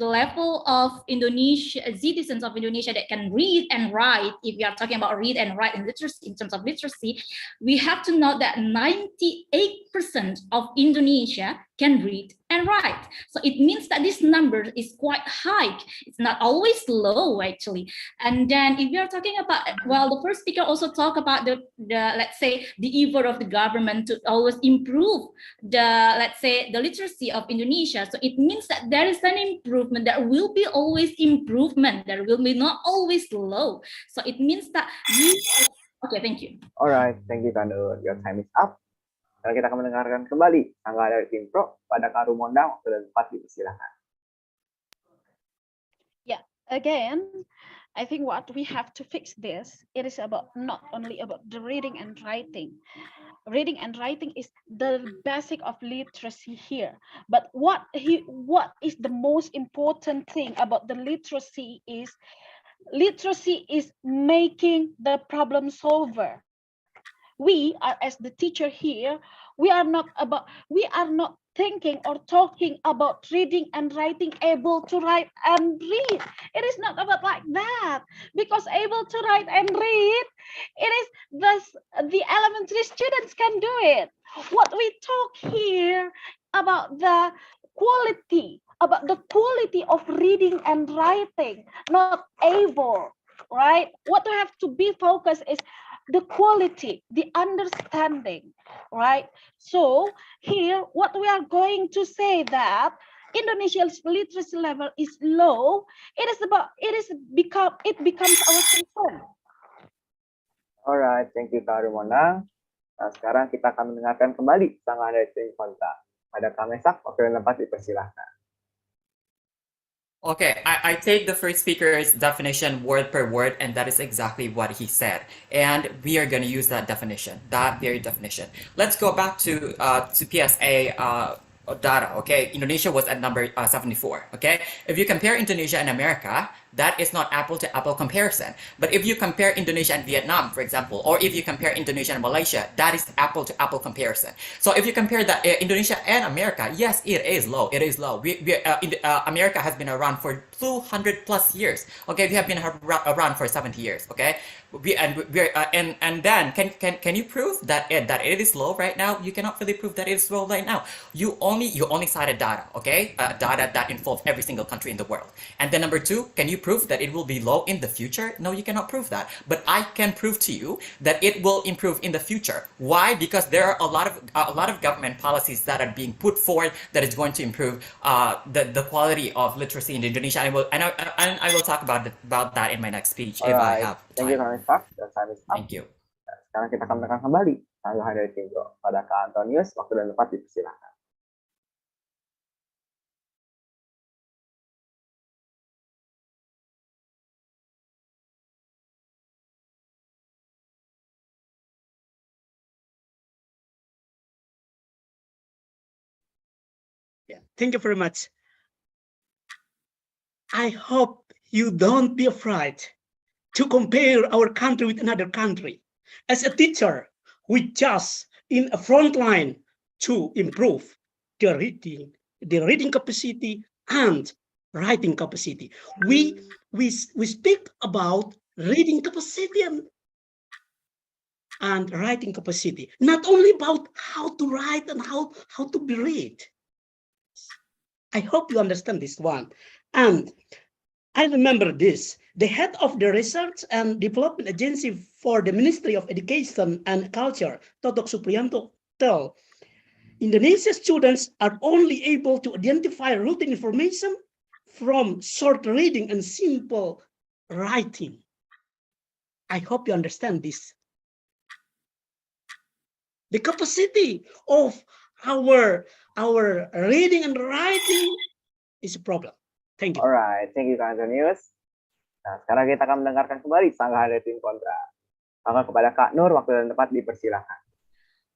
level of Indonesia citizens of Indonesia that can read and write, if we are talking about read and write and literacy, in terms of literacy, we have to know that 98% of Indonesia can read and write. So it means that this number is quite high. It's not always low, actually. And then if you're talking about, well, the first speaker also talked about the let's say the effort of the government to always improve the literacy of Indonesia. So it means that there is an improvement. There will be always improvement. There will be not always low. So it means that okay, thank you. Alright, thank you Kak. Your time is up. Sekarang kita akan mendengarkan kembali tanggapan dari tim pro pada Kak Rumondang. Waktu dan tempat dipersilakan. Yeah, again, I think what we have to fix this, it is about not only about the reading and writing. Reading and writing is the basic of literacy here. But what is the most important thing about the literacy is making the problem solver. We are, as the teacher here, we are not thinking or talking about reading and writing, able to write and read. It is not about like that, because able to write and read, it is the elementary students can do it. What we talk here about the quality of reading and writing, not able, right? What we have to be focused is the quality, the understanding, right? So here, what we are going to say that Indonesia's literacy level is low, it becomes our concern. Alright, thank you Kak Rumondang. Nah, sekarang kita akan mendengarkan kembali sanggahan dari tim kontra. Pada Kak Mesak, waktu dan tempat dipersilahkan. Okay, I take the first speaker's definition word per word, and that is exactly what he said. And we are going to use that definition, that very definition. Let's go back to PSA data, okay? Indonesia was at number 74, okay? If you compare Indonesia and America, that is not apple-to-apple comparison. But if you compare Indonesia and Vietnam, for example, or if you compare Indonesia and Malaysia, that is apple-to-apple comparison. So if you compare Indonesia and America, yes, it is low. It is low. America has been around for 200 plus years. Okay, we have been around for 70 years. Okay, and then can you prove that it is low right now? You cannot really prove that it is low right now. You only cited data. Okay, data that involve every single country in the world. And then number two, can you prove that it will be low in the future? No, you cannot prove that. But I can prove to you that it will improve in the future. Why? Because there are a lot of government policies that are being put forward that is going to improve the quality of literacy in Indonesia. I will talk about that in my next speech if I have time. Thank you, Kak Mesak. Your time is up. Thank you. Nah, sekarang kita akan mendengarkan kembali sanggahan dari tim pro. Pada Kak Antonius, waktu dan tempat dipersilahkan. Yeah, thank you very much. I hope you don't be afraid to compare our country with another country. As a teacher, we just in a front line to improve the reading capacity and writing capacity. We speak about reading capacity and writing capacity, not only about how to write and how to be read. I hope you understand this one. And I remember this. The head of the Research and Development Agency for the Ministry of Education and Culture, Totok Supriyanto, tell Indonesia students are only able to identify routine information from short reading and simple writing. I hope you understand this. The capacity of our reading and writing is a problem. Thank you. Alright, thank you Kak Antonius. Nah, sekarang kita akan mendengarkan kembali sanggahan dari tim kontra. Maka kepada Kak Nur, waktu dan tempat dipersilakan.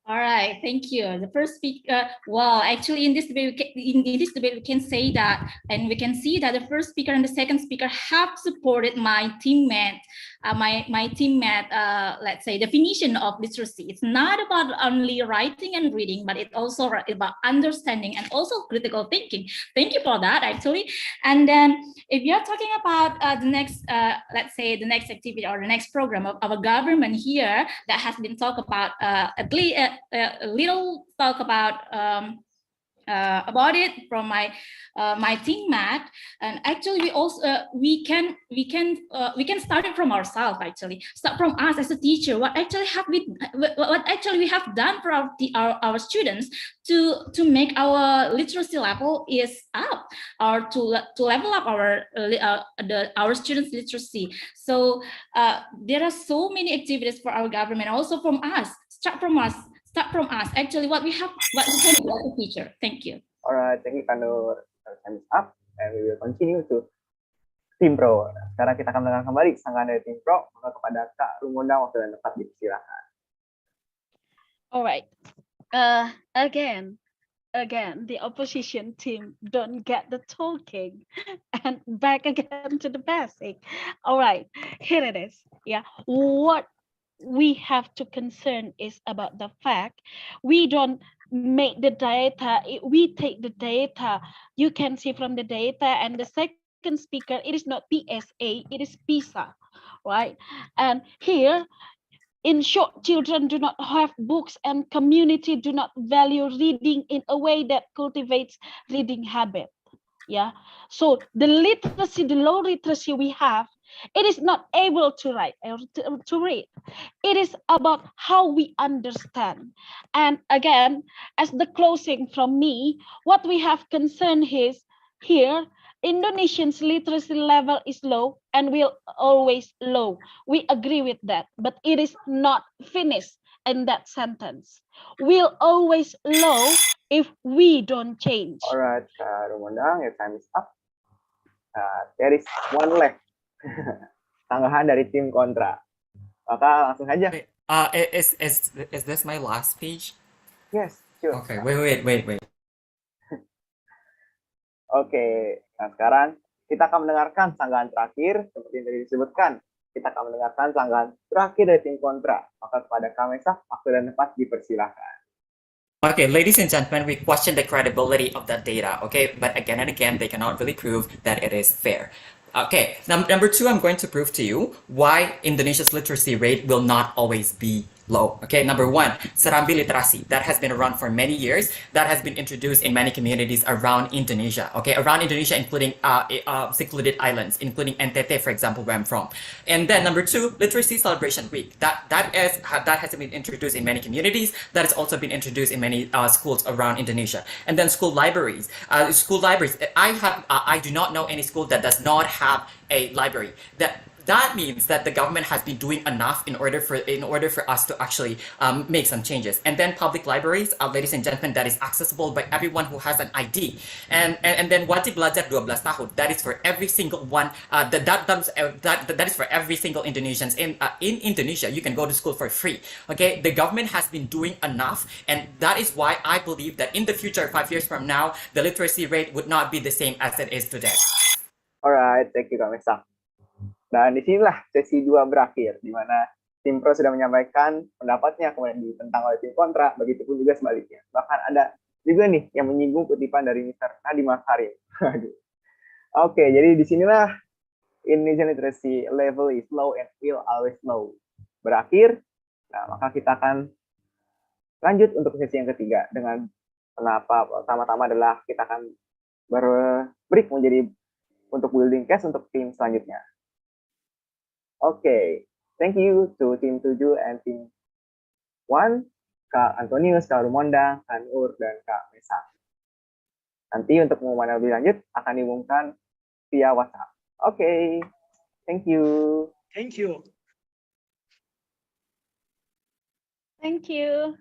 All right, thank you. The first speaker, well, actually in this debate, we can say that, and we can see that the first speaker and the second speaker have supported my teammate, let's say, definition of literacy. It's not about only writing and reading, but it's also about understanding and also critical thinking. Thank you for that, actually. And then if you're talking about the next, let's say, the next activity or the next program of our government here that has been talked about, at least a little talk about it from my teammate, and actually we also we can start it from ourselves. Actually, start from us as a teacher. What actually we have done for our students to make our literacy level is up, or to level up our students' literacy. So there are so many activities for our government, also from us. Start from us. Actually, what we can do as a teacher. Thank you. Alright, thank you Kak Nur. Time is up, and we will continue to Tim Pro. Sekarang kita akan mendengar kembali sanggahan dari Tim Pro. Maka kepada Kak Rumunda, waktu dan tempat dipersilakan. Alright. Again, the opposition team don't get the talking, and back again to the basic. All right, here it is. Yeah, what we have to concern is about the fact we don't make the data, we take the data. You can see from the data, and the second speaker, it is not PSA, it is PISA, right? And here, in short, children do not have books, and community do not value reading in a way that cultivates reading habit. Yeah, so the low literacy we have, it is not able to write or to read. It is about how we understand. And again, as the closing from me, what we have concern is here, Indonesians' literacy level is low and will always low. We agree with that, but it is not finished in that sentence. Will always low if we don't change. Alright, Kak Rumunda, your time is up. There is one left. Sanggahan dari tim kontra. Maka langsung saja. Is this my last speech? Yes, sure. Okay, wait. Oke, nah sekarang kita akan mendengarkan sanggahan terakhir seperti yang tadi disebutkan. Kita akan mendengarkan sanggahan terakhir dari tim kontra. Maka kepada Kamesa, waktu dan tempat dipersilakan. Okay, ladies and gentlemen, we question the credibility of that data, okay? But again and again, they cannot really prove that it is fair. Okay, number two, I'm going to prove to you why Indonesia's literacy rate will not always be low. Okay, number one, Serambi literasi, that has been around for many years, that has been introduced in many communities around Indonesia. Okay, around Indonesia, including secluded islands, including NTT, for example, where I'm from. And then number two, Literacy Celebration Week, that has been introduced in many communities, that has also been introduced in many schools around Indonesia. And then school libraries, I do not know any school that does not have a library. That means that the government has been doing enough in order for us to actually make some changes. And then public libraries, ladies and gentlemen, that is accessible by everyone who has an ID. And then wajib belajar 12 tahun, that is for every single one. That is for every single Indonesians in Indonesia. You can go to school for free. Okay, the government has been doing enough, and that is why I believe that in the future, 5 years from now, the literacy rate would not be the same as it is today. Alright, thank you Kak Mesa. Dan disinilah sesi 2 berakhir, di mana tim pro sudah menyampaikan pendapatnya, kemudian ditentang oleh tim kontra, begitupun juga sebaliknya. Bahkan ada juga nih yang menyinggung kutipan dari Mr. Nadiem Makarim. Oke, jadi disinilah Indonesian literacy level is low and will always low. Berakhir, nah maka kita akan lanjut untuk sesi yang ketiga dengan pertama-tama adalah kita akan break menjadi untuk building case untuk tim selanjutnya. Oke, thank you to tim 7 and tim 1, Kak Antonius, Kak Rumonda, Kak Nur, dan Kak Mesa. Nanti untuk pengumuman lebih lanjut akan diumumkan via WhatsApp. Oke, thank you. Thank you. Thank you.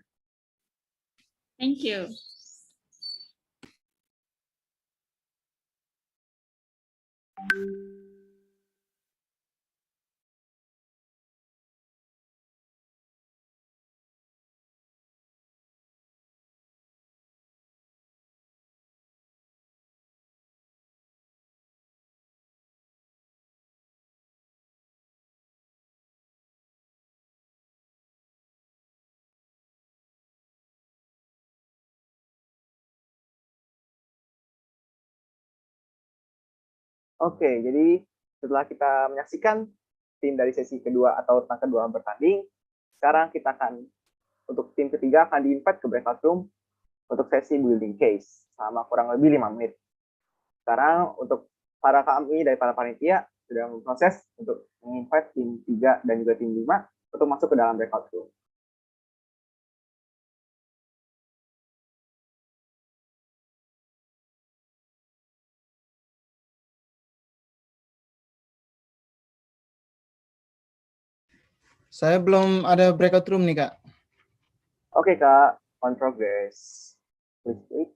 Thank you. Oke, jadi setelah kita menyaksikan tim dari sesi kedua atau urutan kedua bertanding, sekarang kita akan, untuk tim ketiga akan di-invite ke breakout room untuk sesi building case selama kurang lebih 5 menit. Sekarang untuk para kami dari para panitia sudah memproses untuk menginvite tim 3 dan juga tim 5 untuk masuk ke dalam breakout room. Saya belum ada breakout room nih, Kak. Oke, Kak, on progress. Please wait.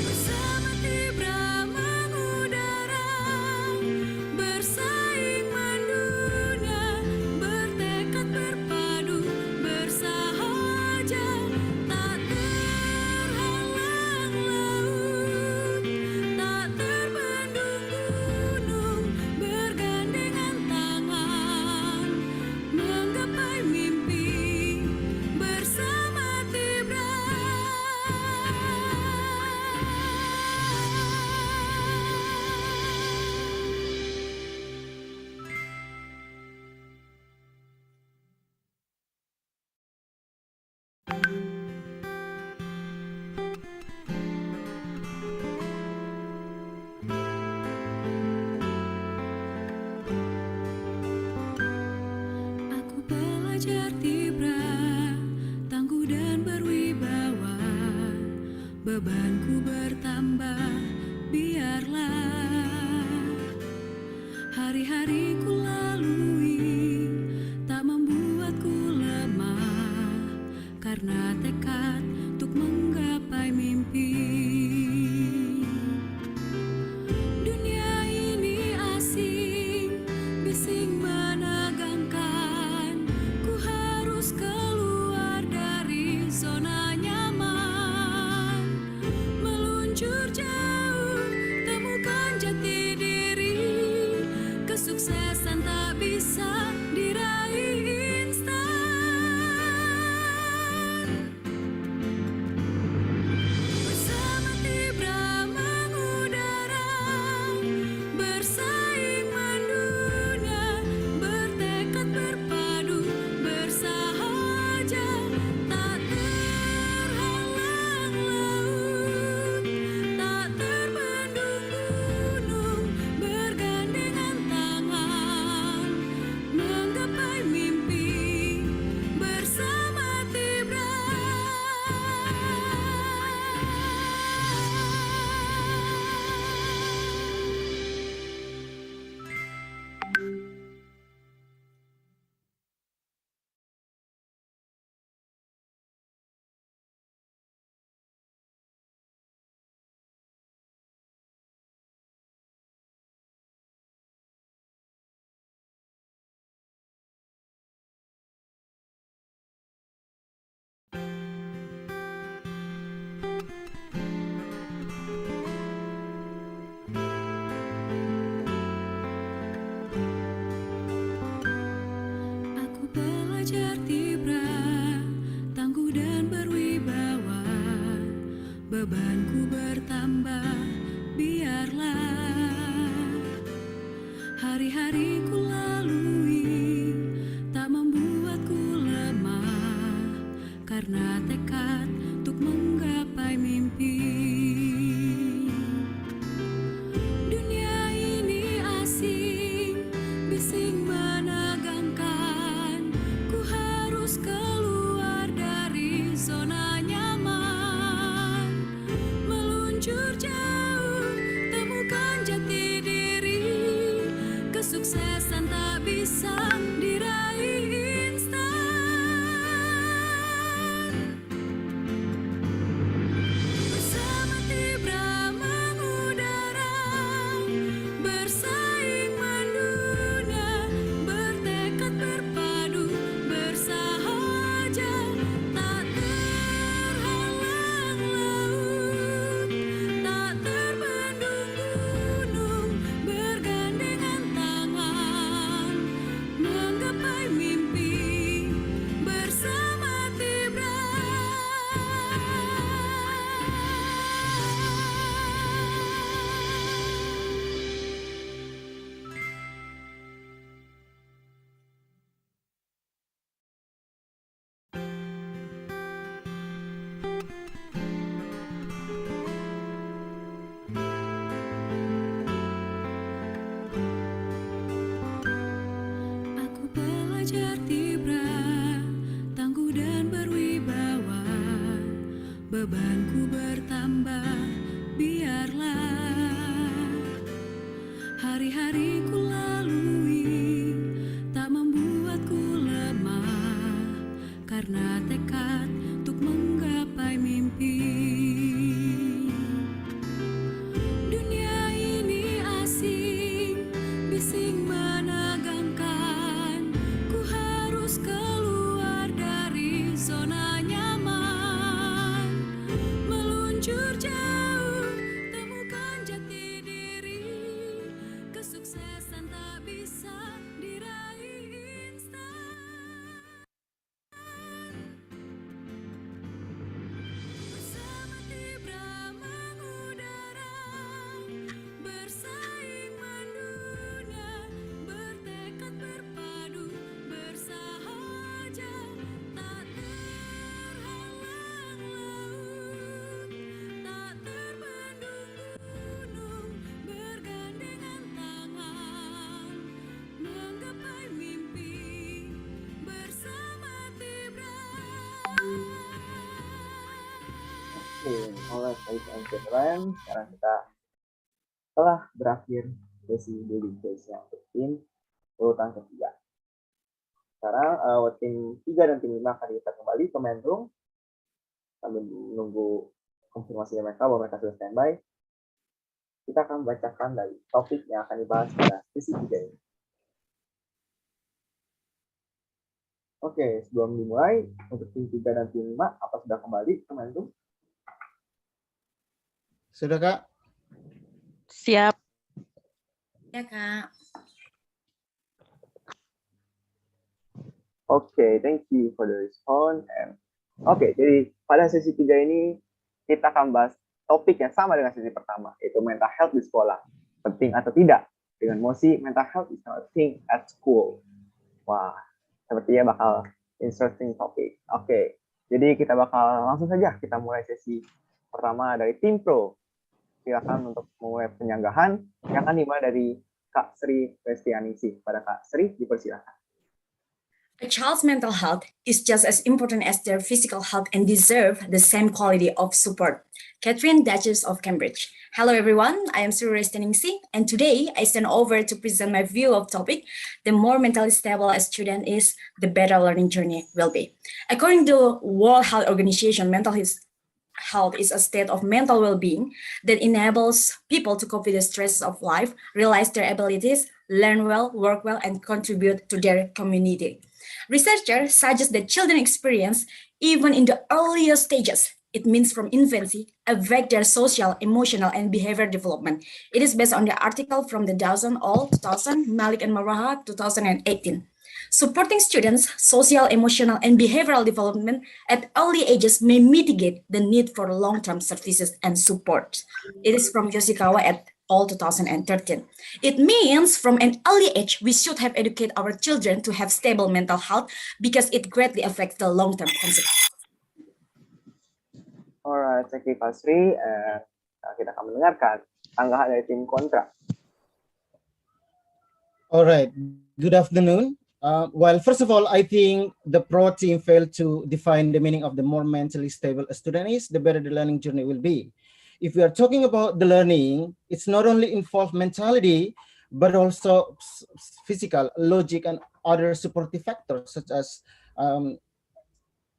Bersama Tibra mengudara, bersaing mendunia, bertekad berpadu, bersahaja, tak terhalang laut, tak terbendung gunung, bergandengan tangan, menggapai mimpi bersama Tibra. Aku pelajar Tibra, tangguh dan berwibawa, bebanku bertambah, biarlah hari-hari ku lalui, tak membuatku lemah, karena tekad untuk menggapai mimpi. Dunia ini asing, bising menegangkan, ku harus keluar dari zona nyaman, meluncur jauh, temukan jati diri. bebanku bertambah, biarlah hari-hariku lalui, tak membuatku lemah, karena tekad untuk menggapai mimpi. Dunia ini asing, bising menegangkan, ku harus keluar dari zona nyaman, meluncur jauh, temukan jati diri, kesuksesan tak bisa diraih instan. Bersama Tibra mengudara, bersaing mendunia, bertekad berpadu, bersahaja, tak terhalang laut, tak terbendung gunung, bergandengan tangan, menggapai mimpi, bersama Tibra. Oke, alright, ladies and gentlemen, sekarang kita telah berakhir sesi building phase yang untuk tim urutan ketiga. Sekarang tim 3 dan tim 5 akan kita kembali ke main room sambil menunggu konfirmasi mereka bahwa mereka sudah standby. Kita akan membacakan dari topik yang akan dibahas pada sesi 3 ini. Oke, sebelum dimulai, untuk tim 3 dan tim 5, apa sudah kembali ke main room? Sudah, Kak? Siap. Ya, Kak. Oke, thank you for the response. And oke, jadi pada sesi 3 ini kita akan bahas topik yang sama dengan sesi pertama, yaitu mental health di sekolah. Penting atau tidak? Dengan mosi, mental health is not a thing at school. Wah, sepertinya bakal interesting topik. Oke, jadi kita bakal langsung saja kita mulai sesi pertama dari tim pro. Silakan untuk memulai penyanggahan yang akan dimulai dari Kak Sri Restianingsih. Pada Kak Sri, dipersilakan. A child's mental health is just as important as their physical health and deserve the same quality of support. Catherine, Duchess of Cambridge. Hello everyone, I am Sri Restianingsih, and today I stand over to present my view of topic. The more mentally stable a student is, the better learning journey will be. According to World Health Organization, mental health is a state of mental well-being that enables people to cope with the stresses of life, realize their abilities, learn well, work well, and contribute to their community. Researchers suggest that children experience, even in the earliest stages, it means from infancy, affect their social, emotional, and behavior development. It is based on the article from the Dawson All 2000, Malik and Maraha 2018. Supporting students' social, emotional, and behavioral development at early ages may mitigate the need for long-term services and support. It is from Yoshikawa et al. 2013. It means from an early age, we should have educate our children to have stable mental health because it greatly affects the long-term consequences. Alright, thank you Kak Sri. Kita akan mendengarkan tanggapan dari tim kontra. Alright, good afternoon. Well, first of all, I think the pro team failed to define the meaning of the more mentally stable a student is, the better the learning journey will be. If we are talking about the learning, it's not only involve mentality, but also physical, logic, and other supportive factors such as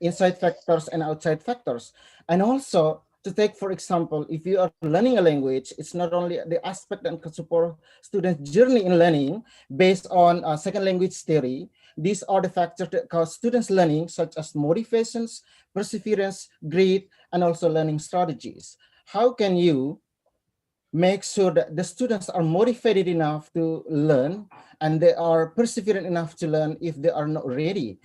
inside factors and outside factors. And also, to take, for example, if you are learning a language, it's not only the aspect that can support students' journey in learning based on second language theory. These are the factors that cause students' learning, such as motivations, perseverance, grit, and also learning strategies. How can you make sure that the students are motivated enough to learn and they are perseverant enough to learn if they are not ready?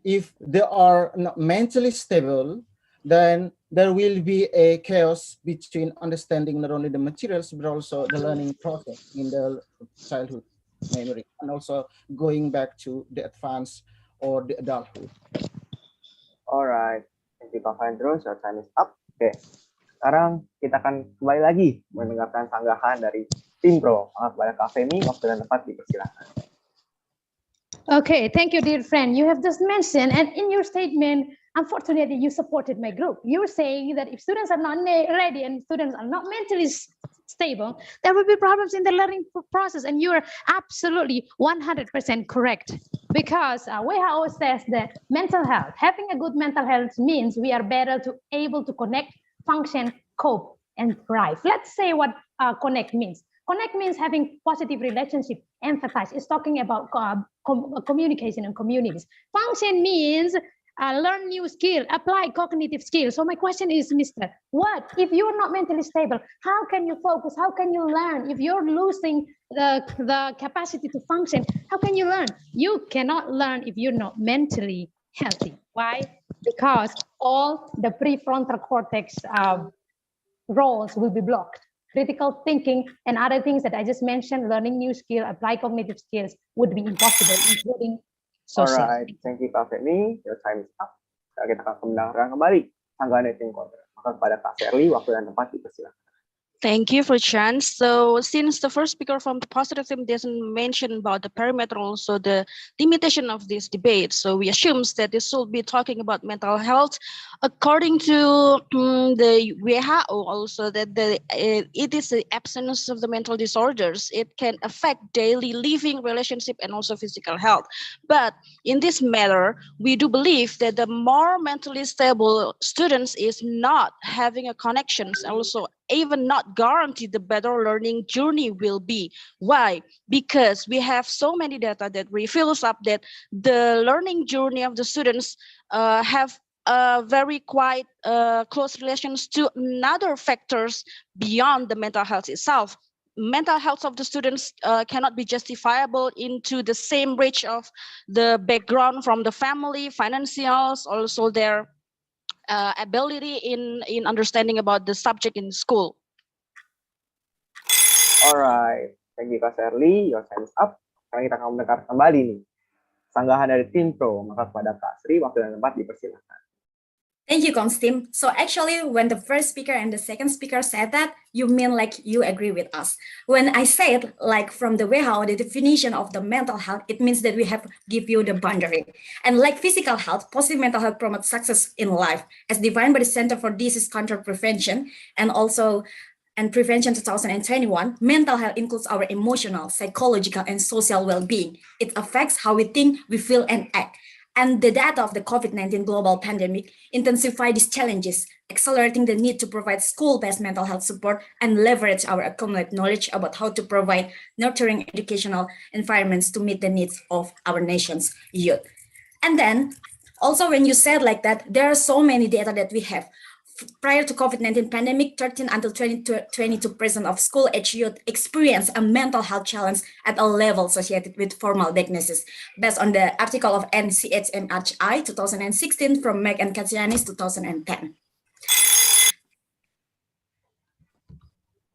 If they are not mentally stable, then there will be a chaos between understanding not only the materials, but also the learning process in the childhood memory, and also going back to the advanced or the adulthood. Alright, thank you Kak Vandro, your time is up. Oke, sekarang kita akan kembali lagi mendengarkan tanggapan dari tim pro. Kepada Kak Femi, waktu dan tempat dipersilakan. Okay, thank you, dear friend. You have just mentioned, and in your statement, Unfortunately, you supported my group. You're saying that if students are not ready and students are not mentally stable, there will be problems in the learning process. And you're absolutely 100% correct. Because WHO says that mental health, having a good mental health means we are better able to connect, function, cope, and thrive. Let's say what connect means. Connect means having positive relationship, empathize. It's talking about communication and communities. Function means learn new skill, apply cognitive skills. So my question is, Mr. What if you're not mentally stable? How can you focus? How can you learn? If you're losing the capacity to function, how can you learn? You cannot learn if you're not mentally healthy. Why? Because all the prefrontal cortex roles will be blocked. Critical thinking and other things that I just mentioned, learning new skill, apply cognitive skills would be impossible, including social. Alright, thank you Kak Femi. Your time is up. Sekarang kita akan mendengarkan kembali tanggapan tim kontra. Maka kepada Kak Serly, waktu dan tempat dipersilakan. Thank you for the chance. So since the first speaker from the positive team doesn't mention about the parameter, also the limitation of this debate, so we assume that this will be talking about mental health. According to the WHO also that it is the absence of the mental disorders. It can affect daily living, relationship, and also physical health. But in this matter, we do believe that the more mentally stable students is not having a connections, also even not guaranteed the better learning journey will be. Why? Because we have so many data that reveals up that the learning journey of the students have very quite close relations to another factors beyond the mental health itself. Mental health of the students cannot be justifiable into the same reach of the background from the family, financials, also their ability in understanding about the subject in school. Alright, thank you Kak Serly. Your time is up. Sekarang kita akan mendengar kembali nih sanggahan dari tim pro. Maka kepada Kak Sri, waktu dan tempat dipersilakan. Thank you, Konstim. So actually, when the first speaker and the second speaker said that, you mean like you agree with us. When I said like from the WHO, the definition of the mental health, it means that we have give you the boundary. And like physical health, positive mental health promotes success in life, as defined by the Center for Disease Control Prevention and Prevention 2021. Mental health includes our emotional, psychological, and social well-being. It affects how we think, we feel, and act. And the data of the COVID-19 global pandemic intensify these challenges, accelerating the need to provide school-based mental health support and leverage our accumulated knowledge about how to provide nurturing educational environments to meet the needs of our nation's youth. And then also when you said like that, there are so many data that we have. Prior to COVID-19 pandemic, 13 until 22% of school-age youth experience a mental health challenge at a level associated with formal diagnosis, based on the article of NCHMHI 2016 from Meg and Katsianis 2010.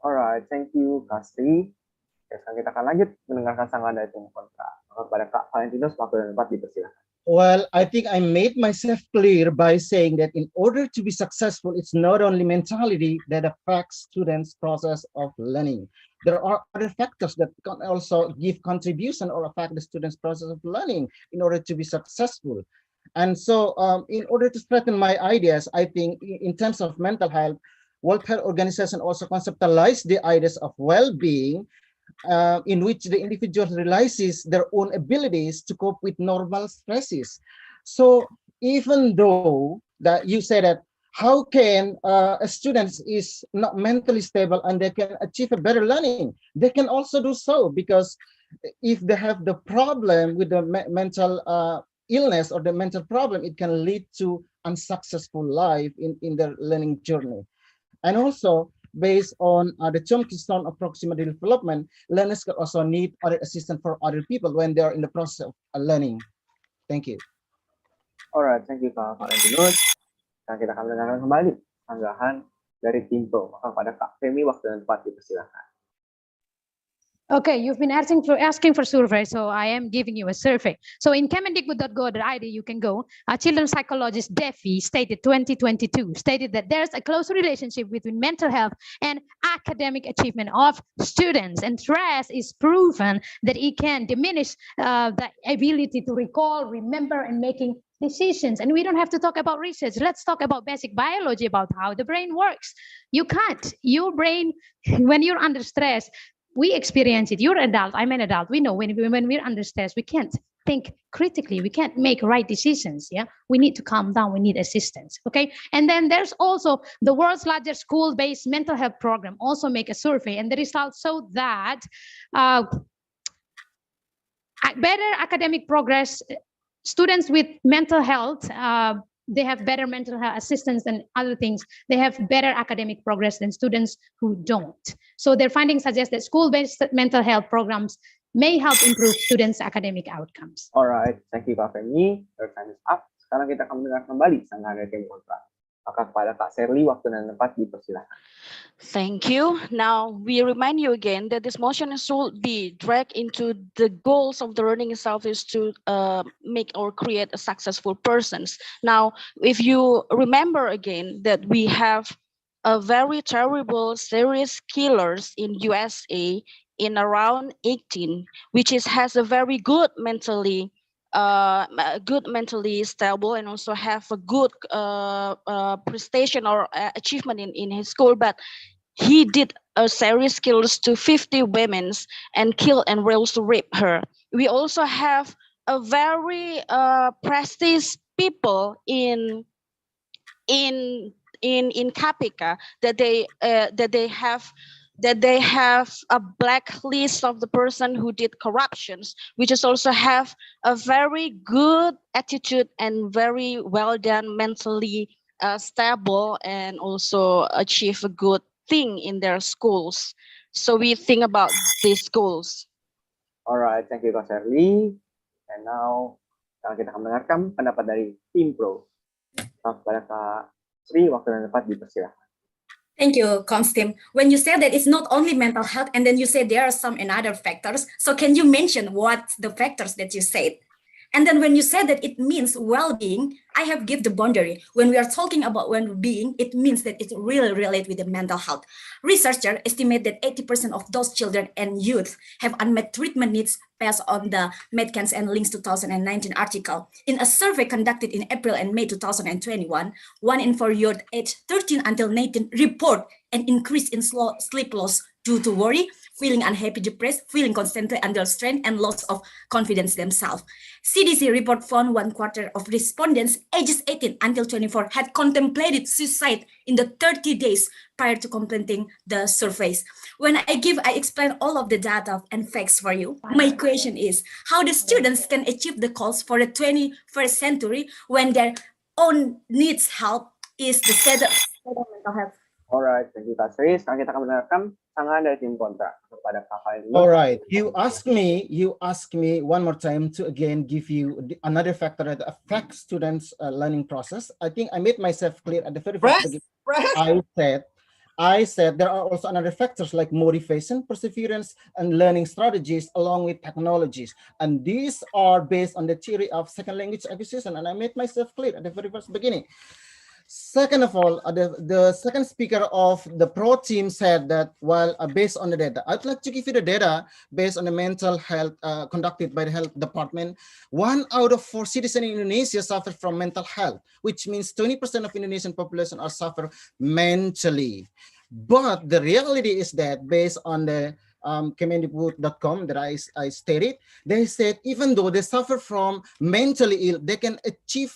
Alright, thank you Kak Sri. Sekarang kita akan lanjut mendengarkan sanggahan dari tim kontra. Maka kepada Kak Valentinus, waktu dan tempat dipersilakan. Well, I think I made myself clear by saying that in order to be successful, it's not only mentality that affects students' process of learning. There are other factors that can also give contribution or affect the students' process of learning in order to be successful. And so in order to strengthen my ideas, I think in terms of mental health, World Health Organization also conceptualized the ideas of well-being in which the individual realizes their own abilities to cope with normal stresses. So even though that you say that how can a student is not mentally stable and they can achieve a better learning, they can also do so, because if they have the problem with the mental illness or the mental problem, it can lead to unsuccessful life in their learning journey. And also, based on the Chomsky-Stone of proximal development, learners can also need other assistance for other people when they are in the process of learning. Thank you. Alright, thank you Kak Valentinus. Sekarang kita akan mendengarkan kembali sanggahan dari tim pro. Maka kepada Kak Femi, waktu dan tempat dipersilakan. Okay, you've been asking for survey, so I am giving you a survey. So in kemendikbud.go.id, you can go. Children's psychologist Defi stated 2022 stated that there's a close relationship between mental health and academic achievement of students, and stress is proven that it can diminish the ability to recall, remember, and making decisions. And we don't have to talk about research. Let's talk about basic biology, about how the brain works. You can't. Your brain, when you're under stress, we experience it. You're an adult. I'm an adult. We know when we're under stress, we can't think critically. We can't make right decisions. Yeah, we need to calm down. We need assistance. Okay, and then there's also the world's largest school-based mental health program. Also make a survey, and the results show that better academic progress. Students with mental health, they have better mental health assistance than other things. They have better academic progress than students who don't. So their findings suggest that school-based mental health programs may help improve students' academic outcomes. Alright, thank you Kak Femi. Your time is up. Sekarang kita akan mendengar kembali sang dari tim kontra. Maka kepada Kak Sherly, waktu dan tempat dipersilakan. Thank you. Now we remind you again that this motion should be dragged into the goals of the learning itself is to make or create a successful persons. Now, if you remember again that we have a very terrible serious killers in USA in around 18, which has a very good mentally stable and also have a good prestation or achievement in his school, but he did a serious kills to 50 women and killed and also raped her. We also have a very prestigious people in Kapika that they have a blacklist of the person who did corruptions, which is also have a very good attitude and very well done mentally stable and also achieve a good thing in their schools. So we think about these goals. All right, thank you Kak Sherly. And now kita akan mendengarkan pendapat dari tim pro. Kepada Kak Sri, waktu dan tempat dipersilakan. Thank you, Constim. When you say that it's not only mental health, and then you say there are some another factors, so can you mention what the factors that you said? And then when you say that it means well-being, I have give the boundary. When we are talking about well-being, it means that it's really related with the mental health. Researchers estimate that 80% of those children and youth have unmet treatment needs based on the Medcans and Links 2019 article. In a survey conducted in April and May 2021, 1 in 4 youth aged 13 until 19 report an increase in sleep loss due to worry, feeling unhappy, depressed, feeling constantly under strain, and loss of confidence themselves. CDC report found 1/4 of respondents ages 18 until 24 had contemplated suicide in the 30 days prior to completing the surveys. When I explain all of the data and facts for you, my question is how the students can achieve the goals for the 21st century when their own needs help is the state of mental health. Alright, thank you Kak Sri. Sekarang kita akan mendengarkan tangan dari tim kontra kepada Kak Fahmi. Alright, you ask me one more time to again give you another factor that affects students' learning process. I think I made myself clear at the very first beginning. I said there are also another factors like motivation, perseverance, and learning strategies along with technologies. And these are based on the theory of second language acquisition. And I made myself clear at the very first beginning. Second of all, the second speaker of the pro team said that while based on the data, I'd like to give you the data based on the mental health conducted by the health department. 1 out of 4 citizens in Indonesia suffer from mental health, which means 20% of Indonesian population are suffer mentally. But the reality is that based on the Kemendikbud.com that I stated, they said even though they suffer from mentally ill, they can achieve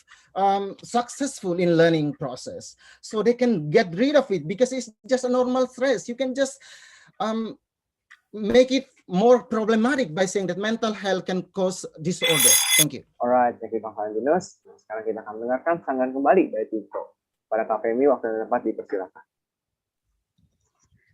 successful in learning process. So they can get rid of it because it's just a normal stress. You can just make it more problematic by saying that mental health can cause disorder. Thank you. Alright, thank you Kak Valentinus. Sekarang kita akan mendengarkan sanggahan kembali dari tim pro. Pada Kak Femi, waktu dan tempat dipersilakan.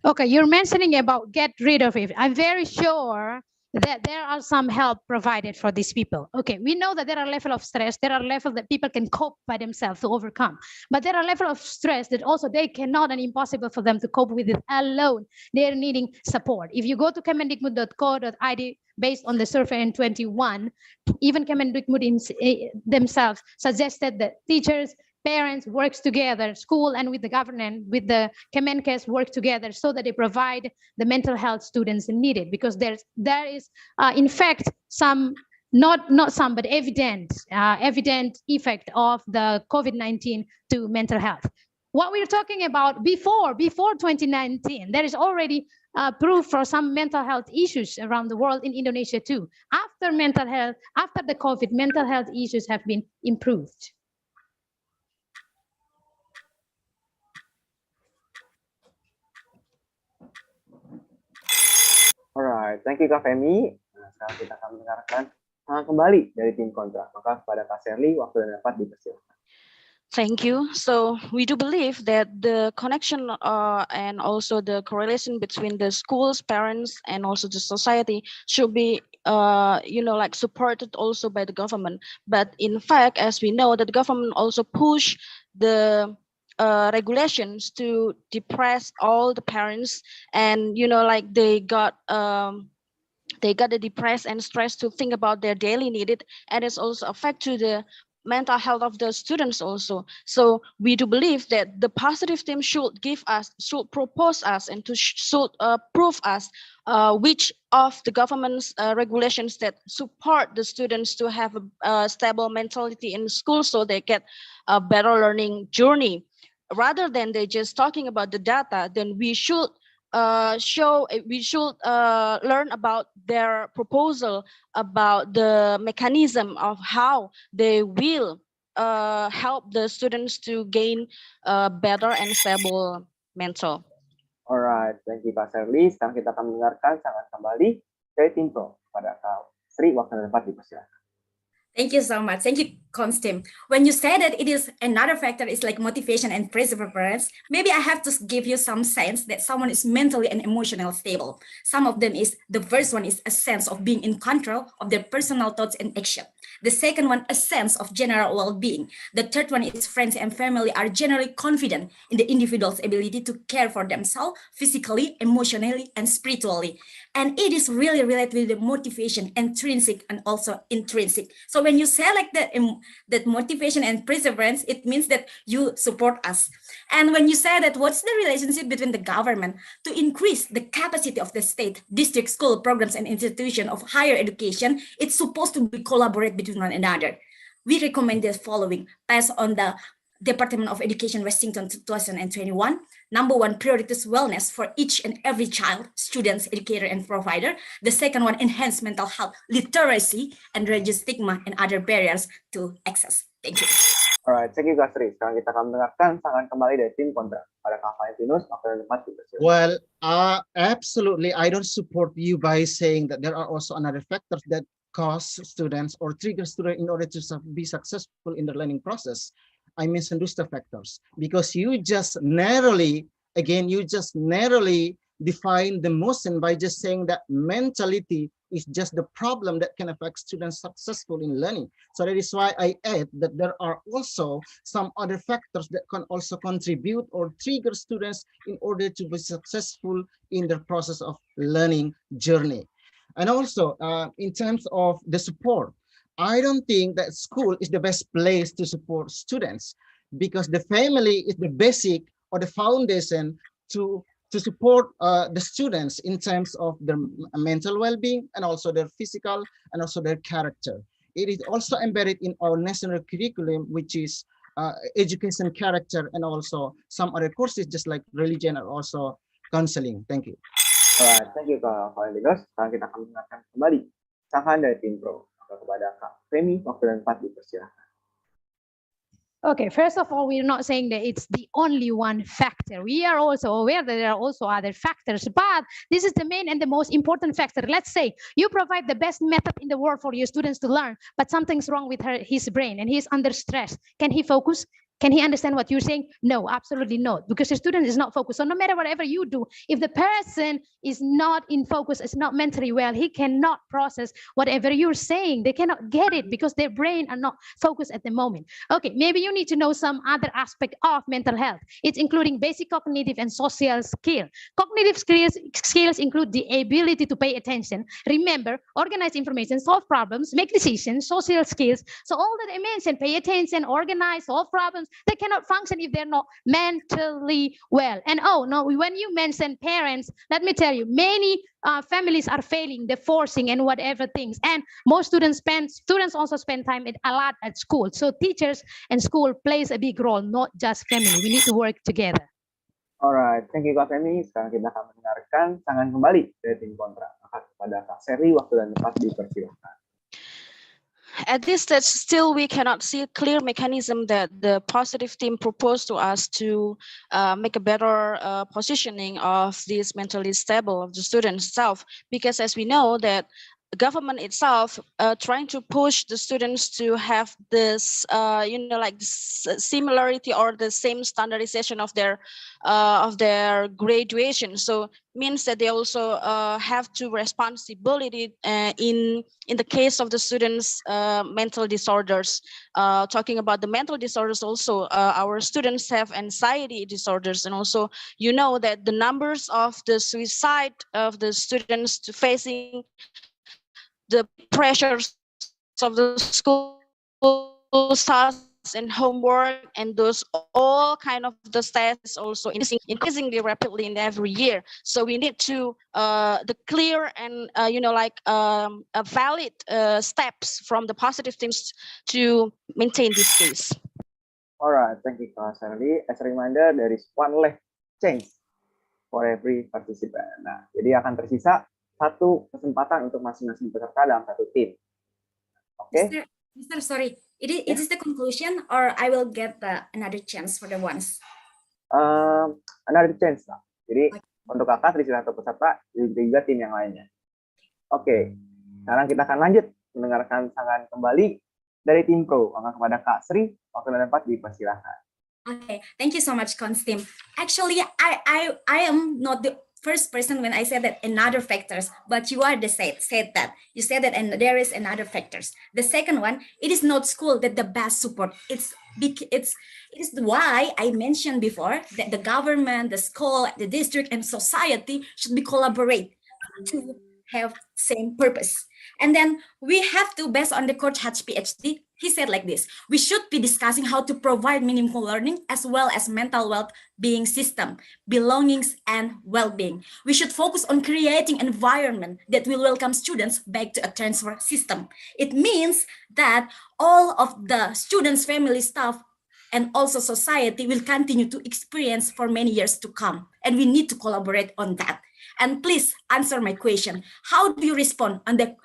Okay, you're mentioning about get rid of it. I'm very sure that there are some help provided for these people. Okay, we know that there are level of stress, there are levels that people can cope by themselves to overcome, but there are level of stress that also they cannot and impossible for them to cope with it alone. They're needing support. If you go to kemendikbud.co.id based on the survey in 21, even Kemendikbud themselves suggested that teachers, parents works together, school and with the government, with the Kemenkes work together so that they provide the mental health students needed, because there is in fact some not some, but evident effect of the COVID-19 to mental health. What we're talking about before 2019, there is already proof for some mental health issues around the world, in Indonesia too. After the COVID, mental health issues have been improved. Alright, thank you Kak Femi. Nah, sekarang kita akan mendengarkan kembali dari tim kontra. Maka kepada Kak Sherly, waktu dan tempat dipersilakan. Thank you. So we do believe that the connection and also the correlation between the schools, parents, and also the society should be, like supported also by the government. But in fact, as we know, that the government also push the regulations to depress all the parents, and they got the depressed and stressed to think about their daily needed, and it's also affect to the mental health of the students also. So we do believe that the positive team should propose us and should prove us which of the government's regulations that support the students to have a stable mentality in school, so they get a better learning journey. Rather than they just talking about the data, then we should learn about their proposal, about the mechanism of how they will help the students to gain better and stable mental. Alright, thank you Kak Sherly. Sekarang kita akan mendengarkan sangat kembali dari tim pro. Pada Kak Sri, waktu dan tempat dipersilakan. Thank you so much. Thank you, Constim. When you say that it is another factor is like motivation and perseverance, maybe I have to give you some sense that someone is mentally and emotionally stable. Some of them is, the first one is a sense of being in control of their personal thoughts and action. The second one, a sense of general well-being. The third one is friends and family are generally confident in the individual's ability to care for themselves physically, emotionally, and spiritually. And it is really related with the motivation, intrinsic and also intrinsic. So when you say like that motivation and perseverance, it means that you support us. And when you say that what's the relationship between the government to increase the capacity of the state, district school programs and institution of higher education, it's supposed to be collaborate between one another. We recommend the following based on the Department of Education Washington 2021. Number one, priorities wellness for each and every child, students, educator, and provider. The second one, enhance mental health literacy and reduce stigma and other barriers to access. Thank you. Alright, thank you Kak Sri. Sekarang kita akan mendengarkan sangat kembali dari tim kontra. Pada Kak Valentinus, waktu dan tempat dipersilakan. Well, absolutely. I don't support you by saying that there are also another factors that cause students or trigger students in order to be successful in the learning process. I misunderstood the factors because you just narrowly define the motion by just saying that mentality is just the problem that can affect students successful in learning. So that is why I add that there are also some other factors that can also contribute or trigger students in order to be successful in the process of learning journey. And also in terms of the support, I don't think that school is the best place to support students because the family is the basic or the foundation to support the students in terms of their mental well-being and also their physical and also their character. It is also embedded in our national curriculum, which is education, character, and also some other courses just like religion and also counseling. Thank you. Alright, thank you Kak Valentinus. Sekarang kita akan mendengarkan kembali saran dari tim pro. Kepada Kak Femi, waktu dan tempat dipersilakan. Okay, first of all, we're not saying that it's the only one factor. We are also aware that there are also other factors, but this is the main and the most important factor. Let's say you provide the best method in the world for your students to learn, but something's wrong with his brain and he's under stress. Can he focus? Can he understand what you're saying? No, absolutely not, because the student is not focused. So no matter whatever you do, if the person is not in focus, is not mentally well, he cannot process whatever you're saying. They cannot get it because their brain are not focused at the moment. Okay, maybe you need to know some other aspect of mental health. It's including basic cognitive and social skill. Cognitive skills include the ability to pay attention, remember, organize information, solve problems, make decisions, social skills. So all that I mentioned, pay attention, organize, solve problems, students, they cannot function if they're not mentally well. And oh no, when you mention parents, let me tell you, many families are failing, they're forcing and whatever things. And most students also spend time a lot at school. So teachers and school plays a big role, not just family. We need to work together. Alright, thank you Kak Femi. Sekarang kita akan mendengarkan sangan kembali dari tim kontra. Maka kepada Kak Seri, waktu dan tempat dipersilakan. At this stage, still we cannot see a clear mechanism that the positive team proposed to us to make a better positioning of this mentally stable of the students itself. Because as we know that the government itself trying to push the students to have this, like similarity or the same standardization of their graduation. So means that they also have to responsibility in the case of the students' mental disorders. Talking about the mental disorders, also our students have anxiety disorders, and also you know that the numbers of the suicide of the students facing the pressures of the school tasks and homework and those all kind of the stats also increasingly rapidly in every year. So we need to the clear and a valid steps from the positive things to maintain this case. Alright, thank you Kak Seri. As a reminder, there is one left change for every participant. Nah, jadi akan tersisa satu kesempatan untuk masing-masing peserta dalam satu tim. Oke? Mister, sorry. It is the conclusion, or I will get another chance for the ones. Another chance lah. Jadi untuk kakak terisi satu peserta, juga tim yang lainnya. Oke, sekarang kita akan lanjut mendengarkan sangan kembali dari tim pro. Maka kepada Kak Sri, waktu dan tempat dipersilahkan. Okay, thank you so much, Constim. Actually, I am not the first person when I said that another factors, but you are the said that. You said that and there is another factors. The second one, it is not school that the best support. It is why I mentioned before that the government, the school, the district, and society should be collaborate to have same purpose. And then we have to, based on the Coach Hatch PhD, he said like this: we should be discussing how to provide meaningful learning as well as mental well-being system, belongings, and well-being. We should focus on creating an environment that will welcome students back to a transfer system. It means that all of the students, family, staff, and also society will continue to experience for many years to come. And we need to collaborate on that. And please answer my question. How do you respond on the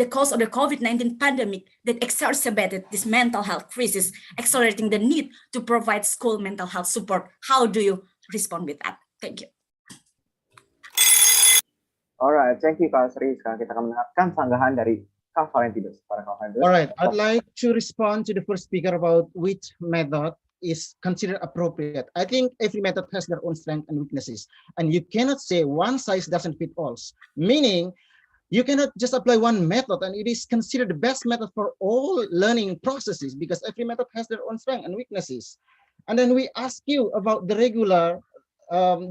cause of the COVID-19 pandemic that exacerbated this mental health crisis, accelerating the need to provide school mental health support? How do you respond with that? Thank you. Alright, thank you Kak Sri. Sekarang kita akan mendengarkan sanggahan dari Kak Valentinus. Alright, I'd like to respond to the first speaker about which method is considered appropriate. I think every method has their own strengths and weaknesses, and you cannot say one size doesn't fit all. Meaning, you cannot just apply one method and it is considered the best method for all learning processes, because every method has their own strengths and weaknesses. And then we ask you about the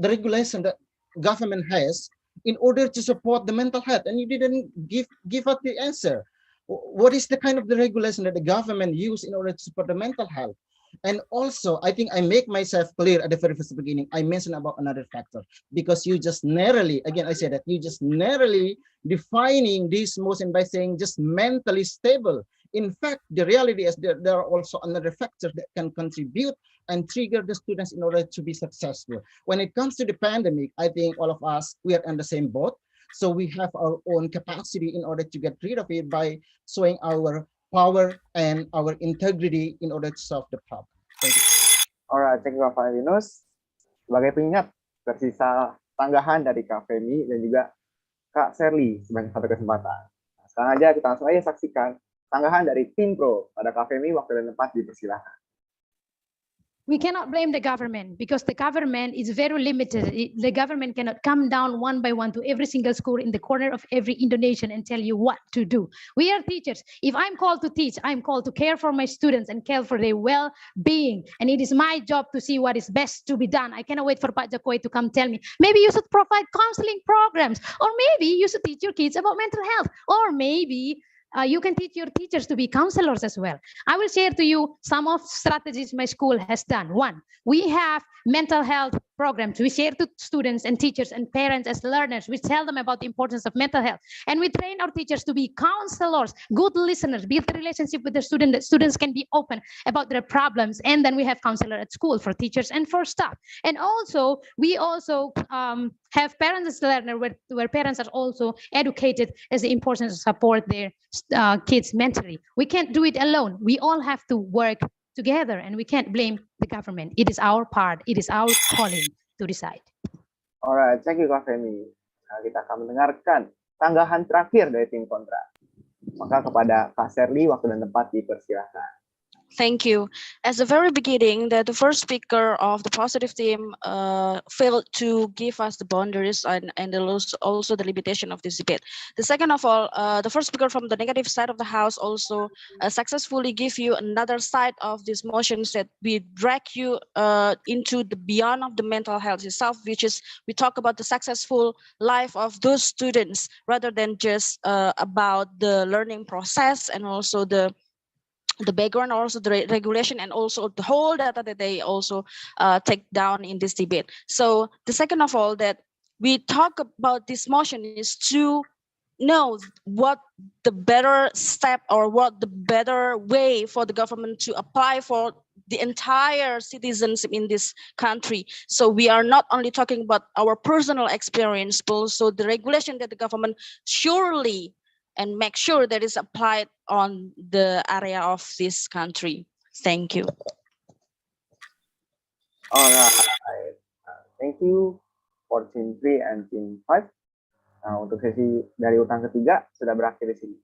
regulation that government has in order to support the mental health, and you didn't give us the answer. What is the kind of the regulation that the government use in order to support the mental health? And also, I think I make myself clear at the very first beginning. I mentioned about another factor, because you just narrowly, again, I said that you just narrowly defining this motion by saying just mentally stable. In fact, the reality is that there are also another factors that can contribute and trigger the students in order to be successful. When it comes to the pandemic, I think all of us, we are on the same boat. So we have our own capacity in order to get rid of it by showing our power and our integrity in order to solve the problem. Thank you. Alright, thank you Kak Valentinus. Sebagai pengingat, tersisa tanggahan dari Kak Femi dan juga Kak Sherly sebagai satu kesempatan. Nah, sekarang aja kita langsung aja saksikan tanggahan dari tim pro. Pada Kak Femi, waktu dan tempat dipersilahkan. We cannot blame the government because the government is very limited. The government cannot come down one by one to every single school in the corner of every Indonesian and tell you what to do. We are teachers. If I'm called to teach, I'm called to care for my students and care for their well-being. And it is my job to see what is best to be done. I cannot wait for Pak Jokowi to come tell me, maybe you should provide counseling programs, or maybe you should teach your kids about mental health, or maybe you can teach your teachers to be counselors as well. I will share to you some of strategies my school has done. One, we have mental health programs. We share to students and teachers and parents as learners. We tell them about the importance of mental health. And we train our teachers to be counselors, good listeners, build a relationship with the student that students can be open about their problems. And then we have counselor at school for teachers and for staff. And also, we also have parents as learner where parents are also educated as the importance to support their kids mentally. We can't do it alone. We all have to work together and we can't blame the government. It is our part. It is our calling to decide. Alright, thank you Kak Femi. Nah, kita akan mendengarkan tanggahan terakhir dari tim kontra. Maka kepada Kak Serly, waktu dan tempat dipersilakan. Thank you. At the very beginning, the first speaker of the positive team failed to give us the boundaries and also the limitation of this debate. The second of all, the first speaker from the negative side of the house also successfully give you another side of these motions that we drag you into the beyond of the mental health itself, which is we talk about the successful life of those students rather than just about the learning process and also the background, also the regulation, and also the whole data that they also take down in this debate. So the second of all that we talk about this motion is to know what the better step or what the better way for the government to apply for the entire citizens in this country. So we are not only talking about our personal experience, but also the regulation that the government surely and make sure that is applied on the area of this country. Thank you. Alright, thank you for team 3 and team 5. Nah, untuk sesi dari urutan ketiga sudah berakhir di sini.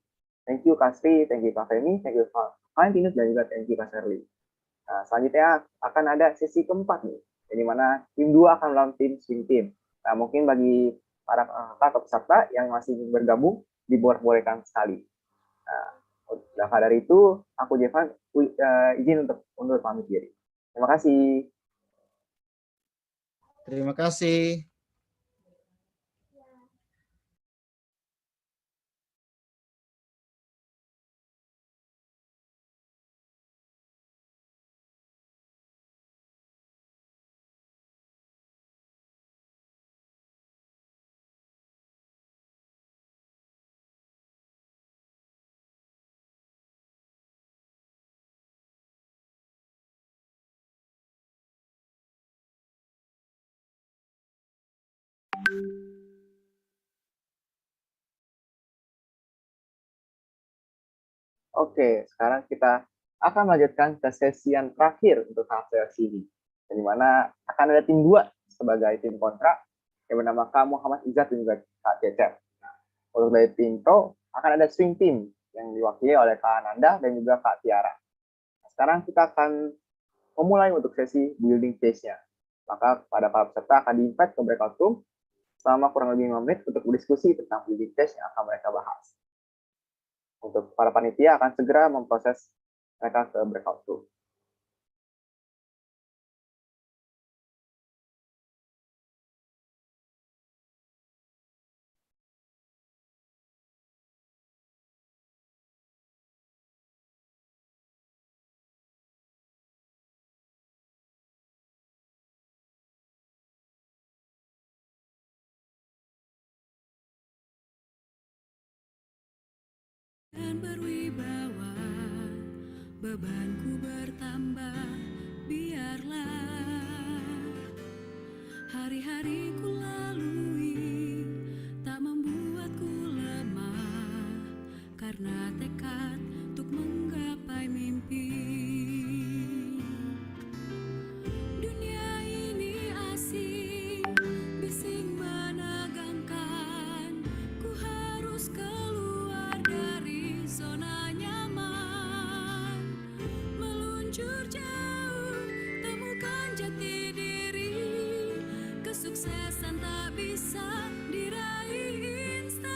Thank you Kak Sri, thank you Kak Femi, thank you Kak Valentinus, dan juga thank you Kak Serly. Nah, selanjutnya akan ada sesi keempat nih, di mana tim 2 akan melawan tim swing team. Nah, mungkin bagi para kakak atau peserta yang masih ingin bergabung, dibolehkan sekali. Nah, maka dari itu, aku Jevan izin untuk undur pamit diri. Terima kasih. Terima kasih. Oke, sekarang kita akan melanjutkan ke sesi yang terakhir untuk tahap seleksi ini. Di mana akan ada tim 2 sebagai tim kontra yang bernama Kak Muhammad Izzat dan juga Kak Cecep. Untuk dari tim pro akan ada swing team yang diwakili oleh Kak Ananda dan juga Kak Tiara. Sekarang kita akan memulai untuk sesi building case-nya. Maka pada para peserta akan di-invite ke breakout room selama kurang lebih 5 menit untuk berdiskusi tentang building case yang akan mereka bahas. Untuk para panitia akan segera memproses mereka ke breakout room. Dan berwibawa, bebanku bertambah, biarlah hari-hariku lalui, tak membuatku lemah, karena tekad untuk menggapai mimpi. Dunia ini asing, bising menegangkan, ku harus keluar dari zona nyaman, meluncur jauh, temukan jati diri, kesuksesan tak bisa diraih instan.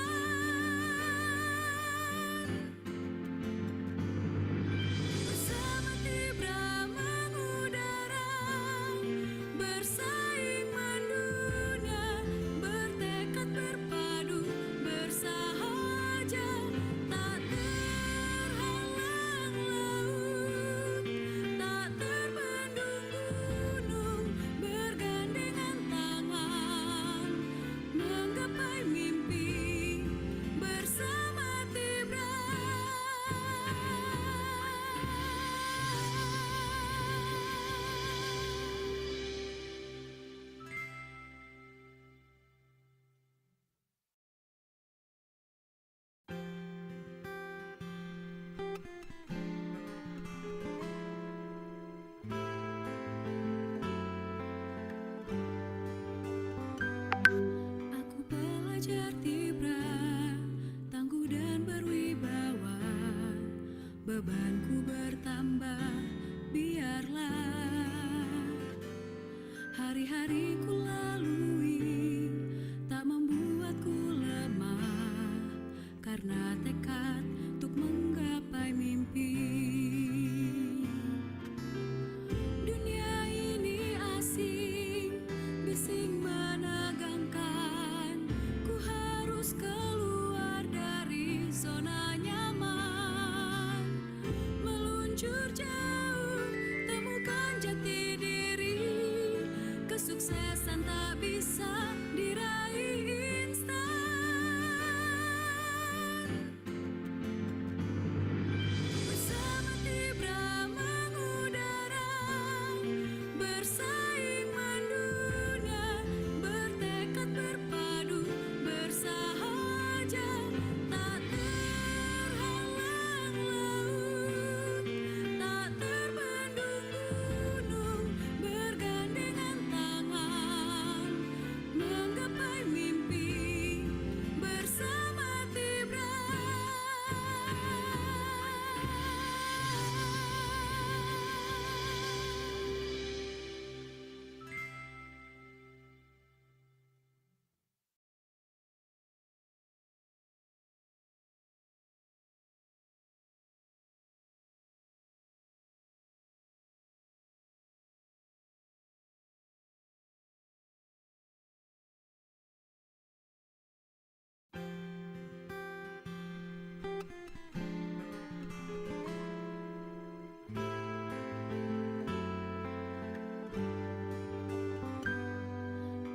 Bersama Tibra mengudara, bersaing mendunia, bertekad berpadu, bersahaja tak belajar Tibra, tangguh dan berwibawa, bebanku bertambah, biarlah hari-hariku lalui, tak membuatku lemah, karena tekad untuk menggapai mimpi. Dunia ini asing, bising menegangkan, ku harus keluar dari zona nyaman, meluncur jauh, temukan jati diri, kesuksesan tak bisa diraih instan. Bersama Tibra mengudara, bersaing mendunia, bertekad berpadu, bersahaja, tak terhalang laut, tak terbendung gunung, bergandengan tangan, menggapai mimpi bersama Tibra.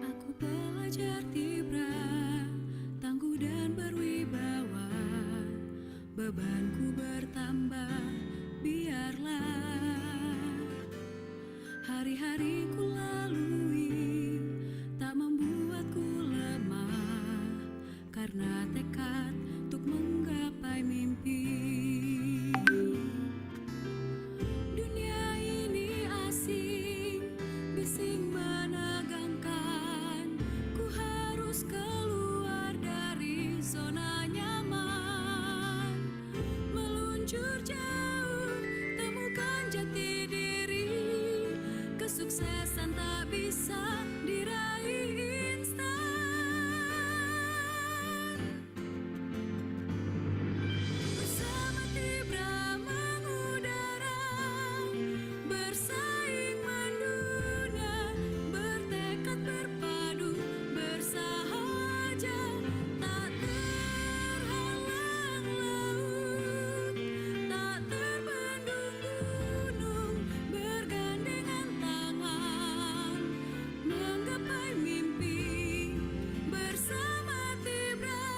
Aku belajar Tibra, tangguh dan berwibawa, bebanku bertambah, biarlah hari-hariku lalui, tak membuatku lemah, karena tekad untuk menggapai mimpi. Dunia ini asing, bising menegangkan, ku harus keluar dari zona nyaman, meluncur jauh, temukan jati diri, kesuksesan tak bisa diraih instan. Bersama Tibra mengudara, bersaing mendunia, bertekad berpadu, bersahaja, tak terhalang laut, tak terbendung gunung, bergandengan tangan, menggapai mimpi bersama Tibra.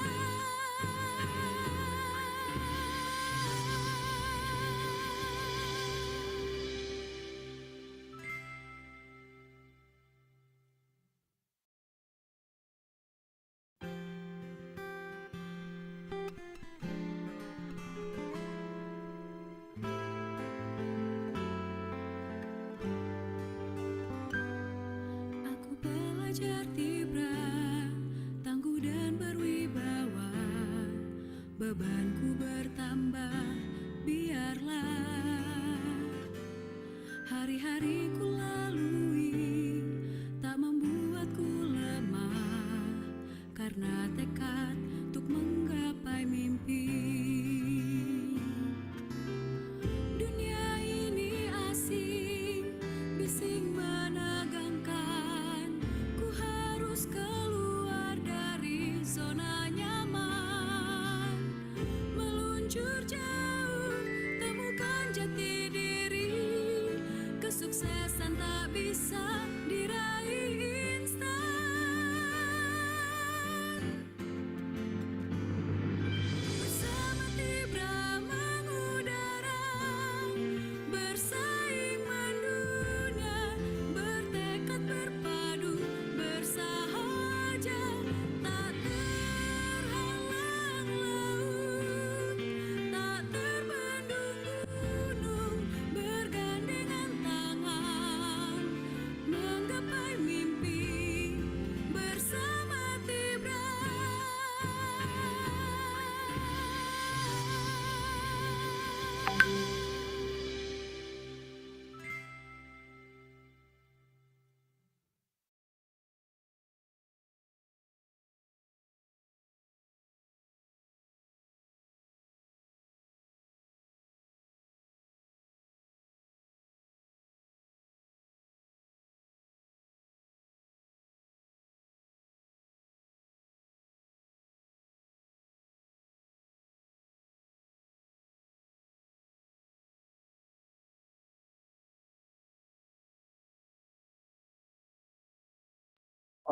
Aku belajar Tibra, tangguh dan berwibawa, bebanku bertambah, biarlah hari-hariku lalui, tak membuatku lemah, karena tekad untuk menggapai mimpi. Dunia ini asing, bising menegangkan, ku harus keluar dari zona nyaman, meluncur jauh, temukan jati diri, kesuksesan tak bisa diraih instan. Bersama Tibra mengudara, bersaing mendunia, bertekad berpadu, bersahaja, tak terhalang laut, tak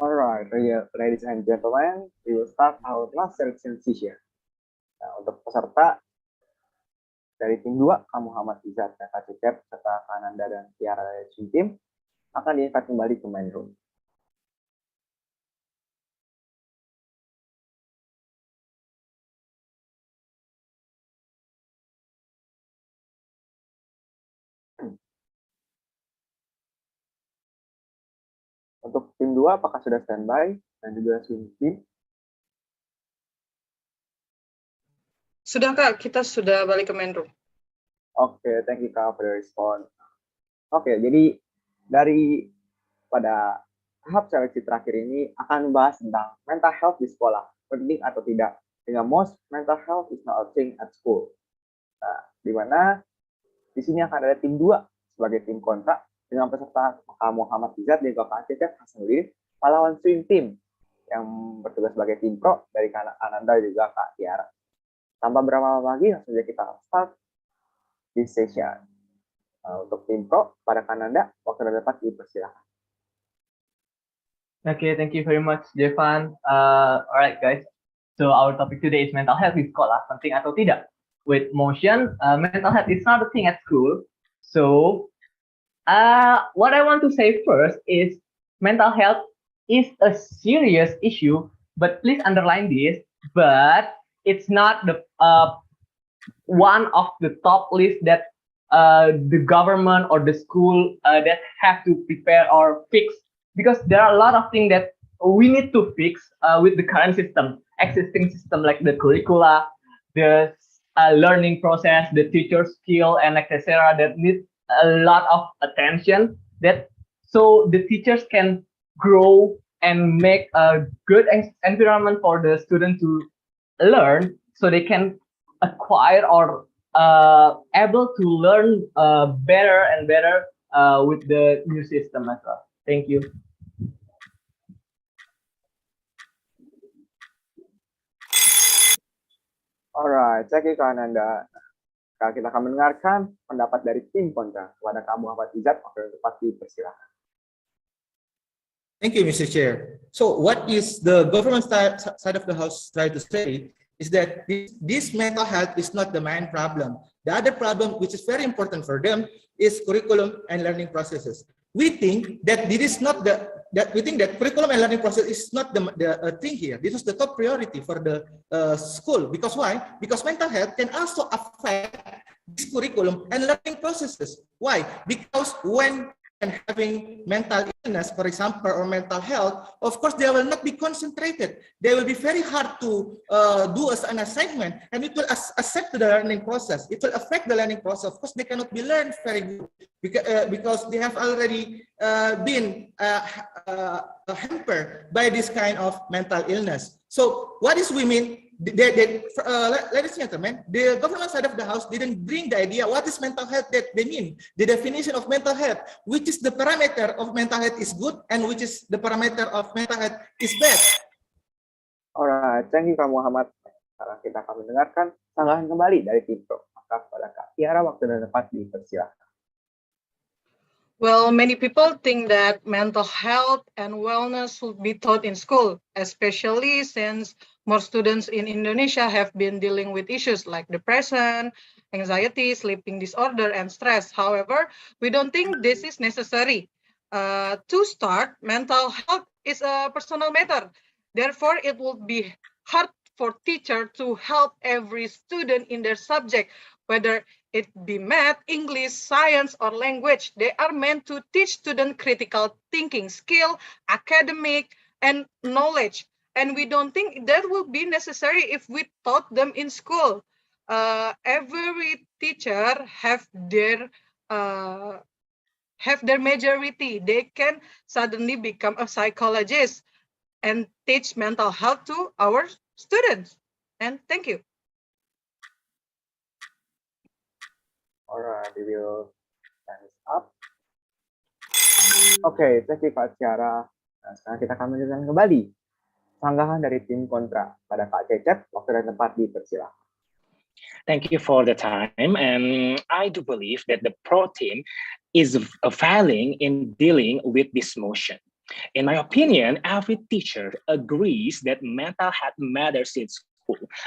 All right, ladies and gentlemen, we will start our last selection session. Nah, untuk peserta dari tim 2, Muhammad Izzat dan Kak Cecep, serta Kananda dan Tiara dari swim team, akan diangkat kembali ke main room. Untuk tim 2, apakah sudah standby dan juga swim team? Sudah Kak, kita sudah balik ke main room. Oke, thank you Kak for the response. Oke, jadi dari pada tahap seleksi terakhir ini akan membahas tentang mental health di sekolah, penting atau tidak. Dengan most mental health is not a thing at school. Nah, di mana di sini akan ada tim 2 sebagai tim kontra dengan peserta Kak Muhammad Izzat dan Kak Cecep Hasanuddin, pahlawan swim team yang bertugas sebagai tim pro dari Kak Ananda dan juga Kak Tiara. Tanpa berlama-lama lagi, langsung saja kita start this session. Untuk tim pro, pada Kananda, waktu dan tempat dipersilakan. Okay, thank you very much, Jevan. Alright, guys. So our topic today is mental health di sekolah, penting atau tidak? With motion, mental health is not a thing at school. So, what I want to say first is mental health is a serious issue, but please underline this, but it's not the one of the top list that the government or the school that have to prepare or fix, because there are a lot of things that we need to fix with the current existing system, like the curricula, the learning process, the teacher skill, and etc. that need a lot of attention, that so the teachers can grow and make a good environment for the student to learn, so they can acquire or able to learn better and better with the new system as well. Thank you. Alright, thank you Kak Ananda. Sekarang kita akan mendengarkan pendapat dari tim kontra kepada Kak Muhammad Izzat. Waktu dan tempat dipersilakan. Thank you, Mr. Chair. So what is the government side of the house trying to say is that this mental health is not the main problem. The other problem, which is very important for them, is curriculum and learning processes. We think that this is not we think that curriculum and learning process is not the thing here. This is the top priority for the school. Because why? Because mental health can also affect this curriculum and learning processes. Why? Because when having mental illness, for example, or mental health, of course, they will not be concentrated. They will be very hard to do as an assignment, and it will affect the learning process. It will affect the learning process. Of course, they cannot be learned very good because they have already been hampered by this kind of mental illness. So what is we mean? Ladies and gentlemen, the government side of the house didn't bring the idea what is mental health that they mean. The definition of mental health, which is the parameter of mental health is good and which is the parameter of mental health is bad. Alright, thank you Kak Muhammad. Sekarang kita akan mendengarkan sanggahan kembali dari tim pro. Maka pada Kak Tiara, waktu dan tempat dipersilakan. Well, many people think that mental health and wellness should be taught in school, especially since more students in Indonesia have been dealing with issues like depression, anxiety, sleeping disorder, and stress. However, we don't think this is necessary. To start, mental health is a personal matter. Therefore, it would be hard for teachers to help every student in their subject, whether it be math, English, science, or language. They are meant to teach students critical thinking skill, academic, and knowledge. And we don't think that will be necessary if we taught them in school. Every teacher have their majority. They can suddenly become a psychologist and teach mental health to our students. And thank you. Alright, we will stand up. Oke, thank you Kak Tiara. Nah, sekarang kita akan mendengarkan kembali sanggahan dari tim kontra pada Kak Cecep. Waktu dan tempat dipersilakan. Thank you for the time. And I do believe that the pro team is failing in dealing with this motion. In my opinion, every teacher agrees that mental health matters in school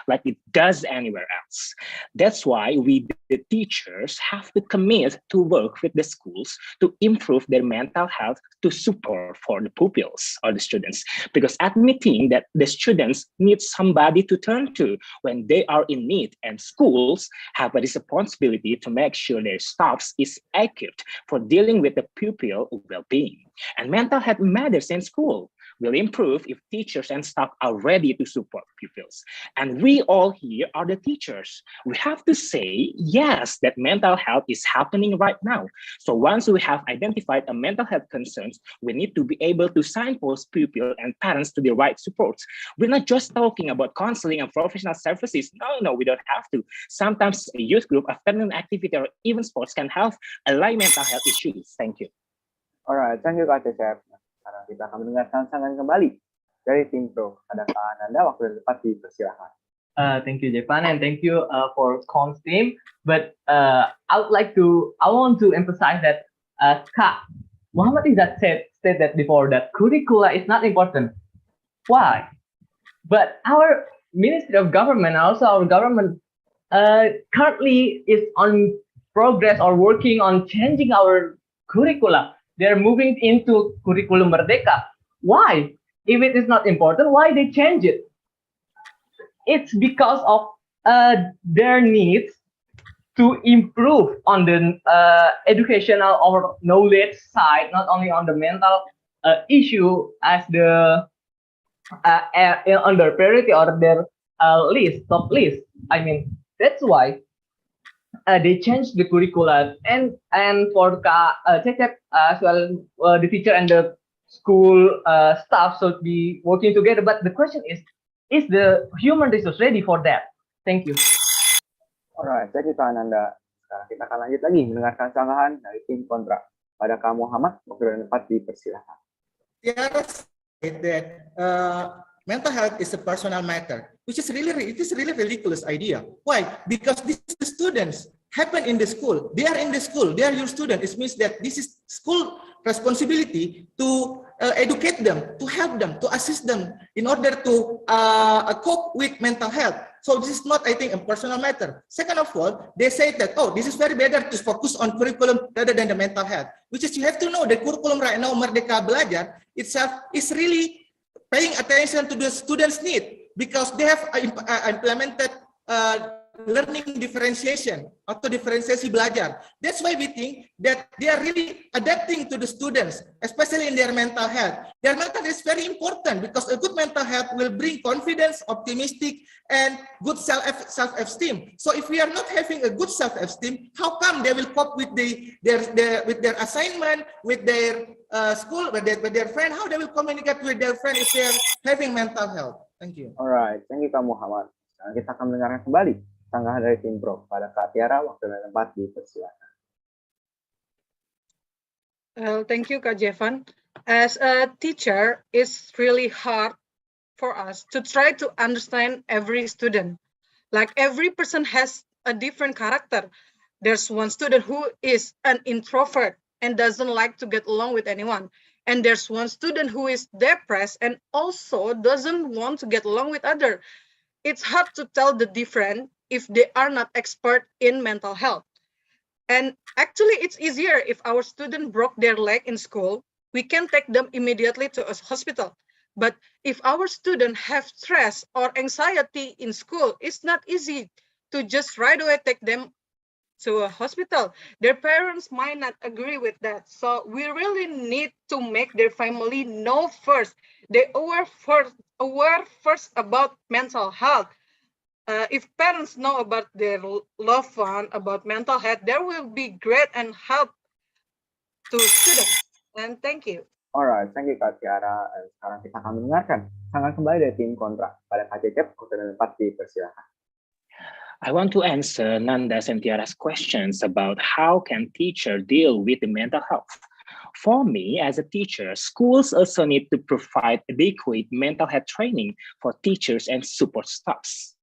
like it does anywhere else. That's why we, the teachers, have to commit to work with the schools to improve their mental health to support for the pupils or the students. Because admitting that the students need somebody to turn to when they are in need, and schools have a responsibility to make sure their staffs is equipped for dealing with the pupil well-being. And mental health matters in school will improve if teachers and staff are ready to support pupils. And we all here are the teachers. We have to say, yes, that mental health is happening right now. So once we have identified a mental health concerns, we need to be able to signpost pupil and parents to the right supports. We're not just talking about counseling and professional services. No, we don't have to. Sometimes a youth group, afternoon activity, or even sports can help align mental health issues. Thank you. Alright, thank you Kak Cecep. Sekarang kita akan mendengarkan sangan kembali dari tim pro. Adakah Anda waktu dan tempat dipersilakan? Thank you, Jepan, and thank you for Cons team. But I want to emphasize that Kak Muhammad Izzat said that before, that curricula is not important. Why? But our Ministry of Government, also our government, currently is on progress or working on changing our curricula. They're moving into curriculum Merdeka. Why? If it is not important, why they change it? It's because of their needs to improve on the educational or knowledge side, not only on the mental issue as the under priority or their top list. I mean, that's why they changed the curricula, and for Cecep as well, the teacher and the school staff should be working together. But the question is the human resource ready for that? Thank you. Alright, thank you Kak Ananda. Sekarang kita akan lanjut lagi mendengarkan sanggahan dari tim kontra. Pada Kak Muhammad, waktu dan tempat dipersilakan. Yes, that mental health is a personal matter, which is really ridiculous idea. Why? Because these students happen in the school. They are in the school. They are your student. It means that this is school responsibility to educate them, to help them, to assist them in order to cope with mental health. So this is not, I think, a personal matter. Second of all, they say that, oh, this is very better to focus on curriculum rather than the mental health, which is you have to know the curriculum right now, Merdeka Belajar itself is really paying attention to the students' need because they have implemented learning differentiation atau diferensiasi belajar. That's why we think that they are really adapting to the students, especially in their mental health. Their mental health is very important because a good mental health will bring confidence, optimistic, and good self-esteem. So if we are not having a good self-esteem, how come they will cope with their assignment, with their school, with their friend? How they will communicate with their friend if they are having mental health? Thank you. Alright, thank you Kak Muhammad. Sekarang kita akan mendengarkan kembali sanggahan dari tim pro. Pada Kak Tiara, waktu dan tempat dipersilakan. Thank you, Kak Jevan. As a teacher, it's really hard for us to try to understand every student. Like every person has a different character. There's one student who is an introvert and doesn't like to get along with anyone. And there's one student who is depressed and also doesn't want to get along with others. It's hard to tell the difference if they are not expert in mental health. And actually, it's easier if our student broke their leg in school, we can take them immediately to a hospital. But if our student have stress or anxiety in school, it's not easy to just right away take them to a hospital. Their parents might not agree with that. So we really need to make their family know first. They aware first about mental health. If parents know about their loved one, about mental health, there will be great and help to students. And thank you. Alright, thank you Kak Tiara. Sekarang kita akan mendengarkan sanggahan kembali dari tim kontra. Pada Kak Cecep, waktu dan tempat dipersilakan. I want to answer Nanda's and Tiara's questions about how can teacher deal with the mental health. For me, as a teacher, schools also need to provide adequate mental health training for teachers and support staffs.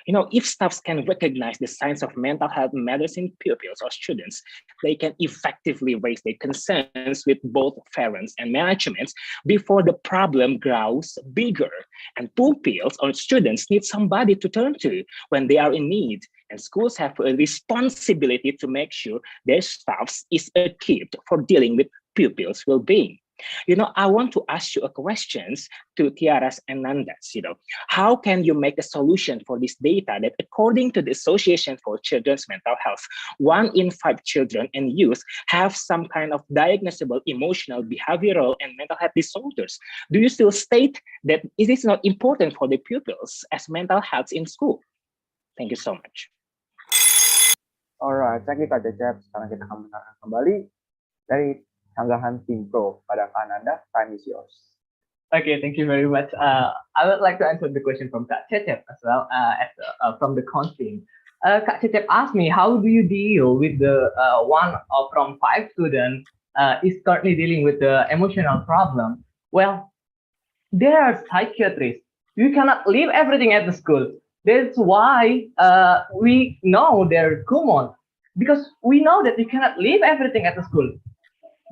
If staffs can recognize the signs of mental health matters in pupils or students, they can effectively raise their concerns with both parents and management before the problem grows bigger. And pupils or students need somebody to turn to when they are in need. And schools have a responsibility to make sure their staff is equipped for dealing with pupils' well-being. I want to ask you a questions to Tiaras and Nandas. How can you make a solution for this data that, according to the Association for Children's Mental Health, 1 in 5 children and youth have some kind of diagnosable emotional, behavioral, and mental health disorders? Do you still state that it is not important for the pupils as mental health in school? Thank you so much. Alright, thank you Kak Cecep. Sekarang kita akan mendengarkan kembali dari Sanggahan Tim Pro. Pada Kak Ananda, time is yours. Okay, thank you very much. I would like to answer the question from Kak Cecep as well, from the counseling. Kak Cecep asked me, how do you deal with the 1 from 5 students is currently dealing with the emotional problem? Well, there are psychiatrists. You cannot leave everything at the school. That's why we know they're common, because we know that you cannot leave everything at the school,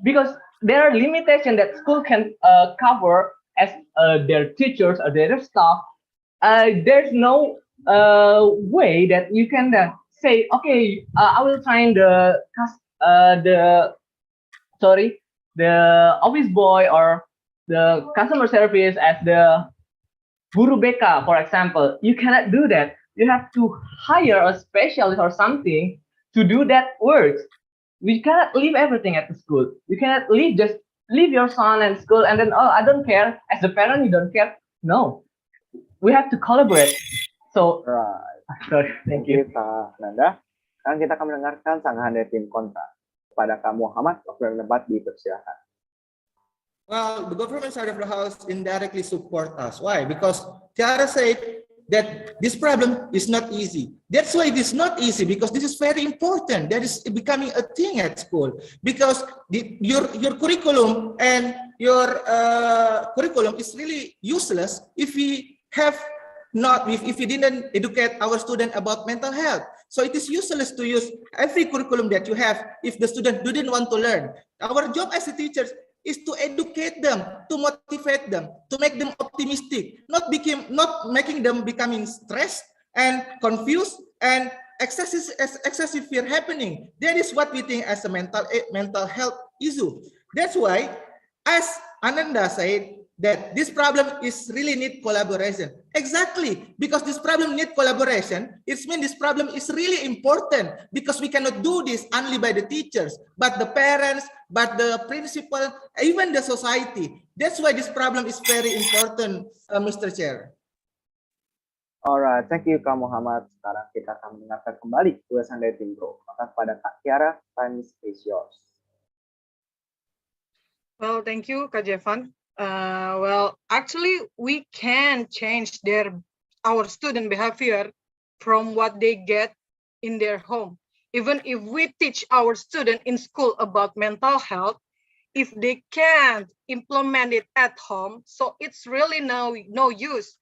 because there are limitations that school can cover as their teachers or their staff. There's no way that you can say, okay, I will train the office boy or the customer service as the Guru BK, for example. You cannot do that. You have to hire a specialist or something to do that work. We cannot leave everything at the school. You cannot leave your son at school and then, oh, I don't care. As a parent, you don't care. No, we have to collaborate. So, sorry, thank you. Kak Nanda. Sekarang kita akan mendengarkan sanggahan dari tim kontra. Kepada Kak Muhammad, waktu yang tempat dipersilakan. Well, the government side of the house indirectly support us. Why? Because Tiara said that this problem is not easy. That's why it is not easy, because this is very important. That is becoming a thing at school, because your curriculum and your curriculum is really useless if we didn't educate our student about mental health. So it is useless to use every curriculum that you have if the student didn't want to learn. Our job as a teachers is to educate them, to motivate them, to make them optimistic, not making them becoming stressed and confused and excessive fear happening. That is what we think as a mental health issue. That's why, as Ananda said, that this problem is really need collaboration. Exactly, because this problem need collaboration, it means this problem is really important, because we cannot do this only by the teachers, but the parents, but the principal, even the society. That's why this problem is very important, Mr. Chair. Alright, thank you Kak Muhammad. Sekarang kita akan mendengarkan kembali ulasan dari tim Pro. Maka pada Kak Tiara, time is yours. Well, thank you, Kak Jevan. Well, actually, we can change our student behavior from what they get in their home. Even if we teach our student in school about mental health, if they can't implement it at home, so it's really no use.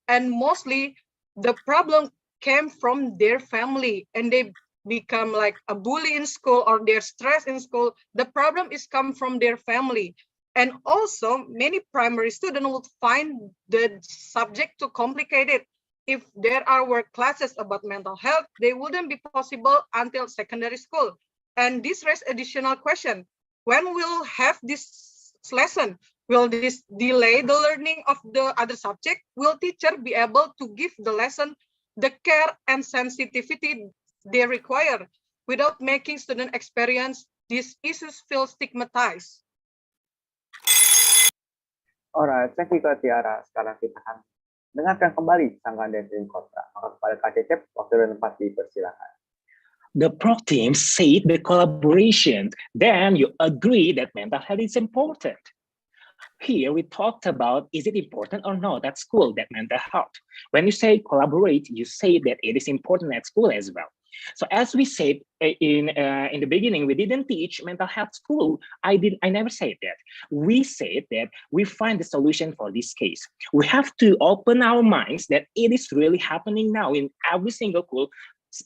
And mostly, the problem came from their family, and they become like a bully in school or they're stressed in school. The problem is come from their family. And also, many primary students would find the subject too complicated. If there are work classes about mental health, they wouldn't be possible until secondary school. And this raises additional question. When we'll have this lesson, will this delay the learning of the other subject? Will teacher be able to give the lesson the care and sensitivity they require without making student experience these issues feel stigmatized? Alright, thank you Kak Tiara. Sekarang kita akan dengarkan kembali sanggahan dari tim kontra. Maka kepada Kak Cecep, waktu dan tempat dipersilakan. The pro team said the collaboration, then you agree that mental health is important. Here we talked about, is it important or not at school, that mental health? When you say collaborate, you say that it is important at school as well. So as we said in the beginning, we didn't teach mental health school. I never said that. We said that we find the solution for this case. We have to open our minds that it is really happening now in every single school,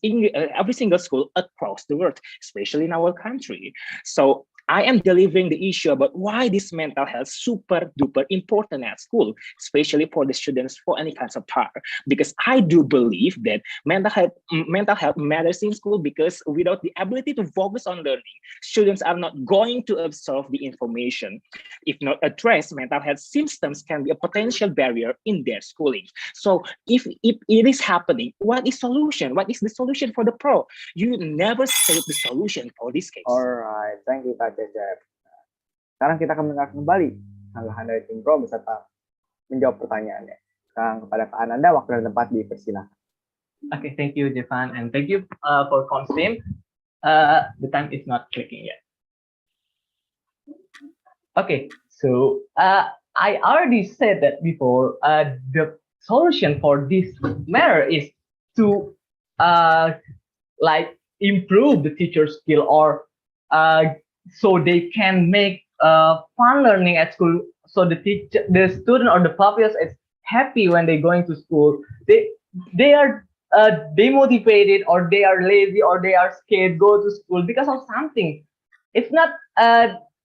every single school across the world, especially in our country. So I am delivering the issue about why this mental health super duper important at school, especially for the students for any kinds of part. Because I do believe that mental health matters in school, because without the ability to focus on learning, students are not going to absorb the information. If not addressed, mental health symptoms can be a potential barrier in their schooling. So if it is happening, what is solution? What is the solution for the pro? You never state the solution for this case. Alright, thank you Kak Cecep. Sekarang kita akan mendengar kembali tanggapan dari tim pro beserta menjawab pertanyaannya. Sekarang kepada Kak Ananda, waktu dan tempat dipersilakan. Okay, thank you, Jevan, and thank you for Constim. The time is not clicking yet. Okay, so I already said that before. The solution for this matter is to like improve the teacher skill, or so they can make fun learning at school. So the student or the pupils is happy when they're going to school. They are demotivated, or they are lazy, or they are scared go to school because of something. It's not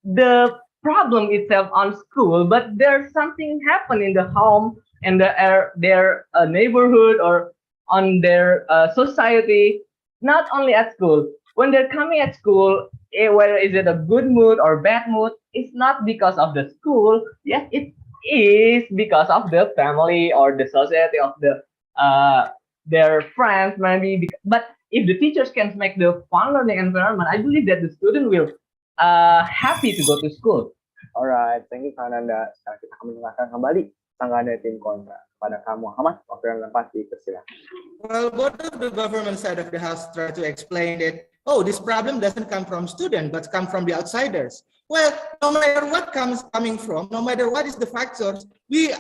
the problem itself on school, but there's something happen in the home and their neighborhood or on their society. Not only at school. When they're coming at school, whether is it a good mood or bad mood, it's not because of the school. Yes, it is because of the family or the society of their friends, maybe. But if the teachers can make the fun learning environment, I believe that the student will happy to go to school. Alright, thank you Kak Ananda. Sekarang kita akan mendengarkan kembali tanggapan dari tim kontra. Pada kamu Muhammad, waktu dan tempat dipersilakan. Well, both of the government side of the house try to explain that, oh, this problem doesn't come from students, but come from the outsiders. Well, no matter what coming from, no matter what is the factors, we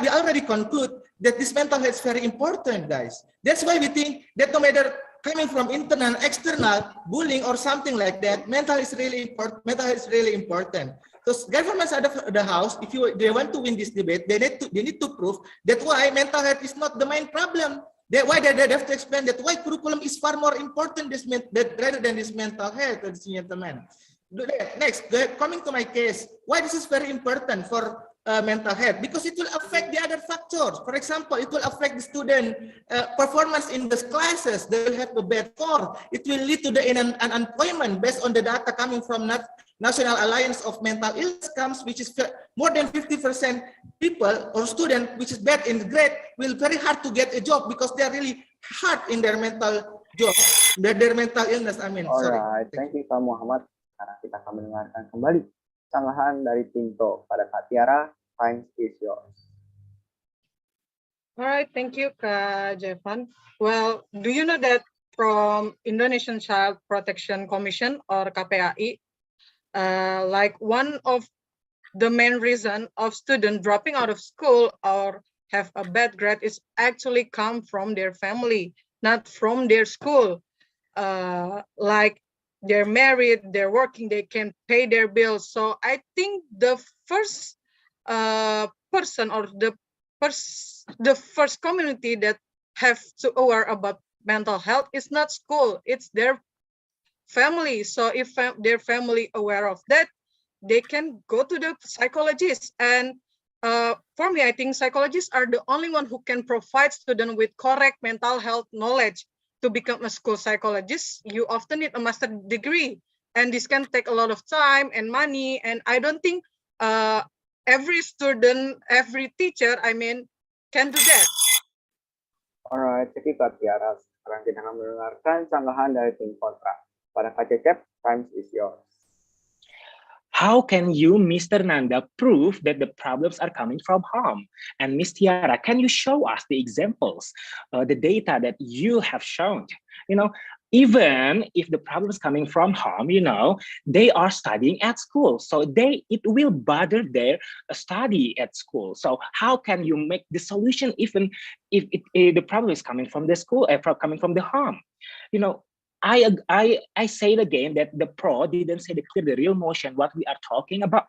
already conclude that this mental health is very important, guys. That's why we think that no matter coming from internal, external, bullying or something like that, mental health is really important. Mental health is really important. So government side of the house, if they want to win this debate, they need to prove that why mental health is not the main problem. Why they have to explain that why curriculum is far more important rather than this mental health, ladies and gentlemen. Next, coming to my case, why this is very important for mental health? Because it will affect the other factors. For example, it will affect the student performance in the classes. They will have a bad score. It will lead to the unemployment based on the data coming from National Alliance of Mental Illness comes, which is more than 50% people or students, which is bad in the grade, will very hard to get a job because they are really hard in their mental job, their mental illness. I mean, Alright, thank you Kak Muhammad. Sekarang kita akan mendengarkan kembali tanggapan dari tim pro. Pada Kak Tiara, time is yours. All right, thank you, Kak Jevan. Well, do you know that from Indonesian Child Protection Commission or KPAI, like one of the main reason of student dropping out of school or have a bad grade is actually come from their family, not from their school. Like they're married, they're working, they can pay their bills. So I think the first person or the first community that have to aware about mental health is not school, it's their family. So if their family aware of that, they can go to the psychologist. And for me, I think psychologists are the only one who can provide students with correct mental health knowledge. To become a school psychologist, you often need a master's degree, and this can take a lot of time and money. And I don't think every student, every teacher, I mean, can do that. Alright, jadi Kak Tiara, sekarang kita akan mendengarkan tanggapan dari tim kontra. Pada Kak Cecep, time is yours. How can you, Mr. Nanda, prove that the problems are coming from home? And Ms. Tiara, can you show us the examples, the data that you have shown? You know, even if the problem is coming from home, you know, they are studying at school. So it will bother their study at school. So how can you make the solution even if the problem is coming from the school, coming from the home? You know, I say it again that the pro didn't say the real motion what we are talking about.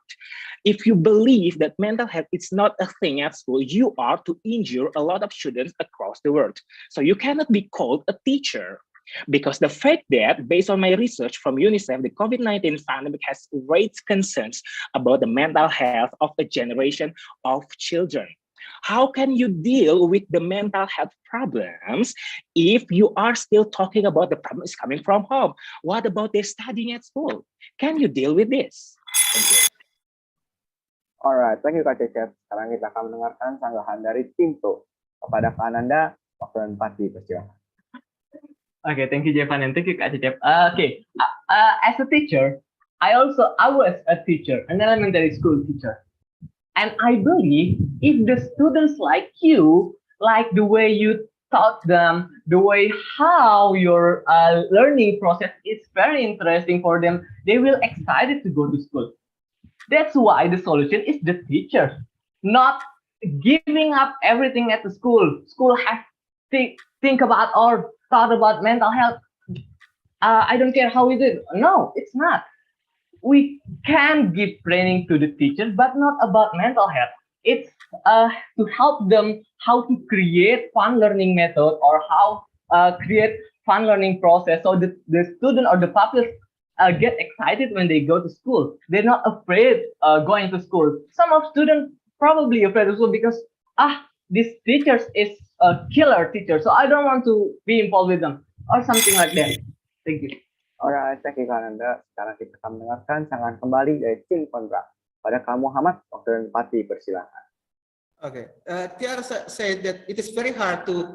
If you believe that mental health is not a thing at school, you are to injure a lot of students across the world. So you cannot be called a teacher. Because the fact that, based on my research from UNICEF, the COVID-19 pandemic has raised concerns about the mental health of a generation of children. How can you deal with the mental health problems if you are still talking about the problems coming from home? What about their studying at school? Can you deal with this? Thank you. Alright, thank you Kak Cecep. Sekarang kita akan mendengarkan sanggahan dari tim Pro. Kepada Kak Ananda, waktu dan tempat dipersilakan. Okay, thank you, Jevan, and thank you, Kak Cecep. As a teacher, I was a teacher, an elementary school teacher. And I believe if the students like you, like the way you taught them, the way how your learning process is very interesting for them, they will excited to go to school. That's why the solution is the teachers, not giving up everything at the school. School has to think about or thought about mental health. I don't care how we do it. No, it's not. We can give training to the teachers, but not about mental health. It's to help them how to create fun learning method or how create fun learning process so the student or the pupils get excited when they go to school. They're not afraid going to school. Some of students probably afraid of school because this teacher is a killer teacher, so I don't want to be involved with them or something like that. Thank you. Alright, thank you Kak Ananda. Sekarang kita akan mendengarkan sanggahan kembali dari tim kontra. Pada Kak Muhammad, waktu dan tempat dipersilakan. Okay, Tiara said that it is very hard to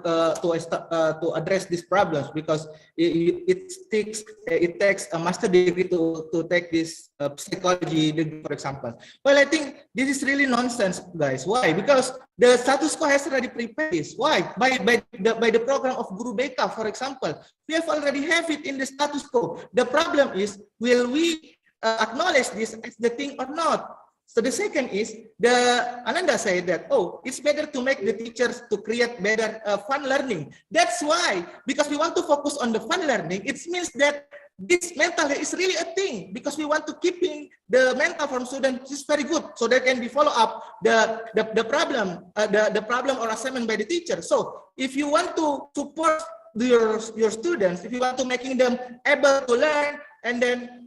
address these problems because it takes a master degree to take this psychology degree, for example. Well, I think this is really nonsense, guys. Why? Because the status quo has already prepared this. Why? By the program of Guru BK, for example, we have already have it in the status quo. The problem is, will we acknowledge this as the thing or not? So the second is, Ananda said that, it's better to make the teachers to create better fun learning. That's why, because we want to focus on the fun learning, it means that this mental health is really a thing, because we want to keeping the mental from students is very good, so they can be follow up the problem or assignment by the teacher. So if you want to support your students, if you want to making them able to learn and then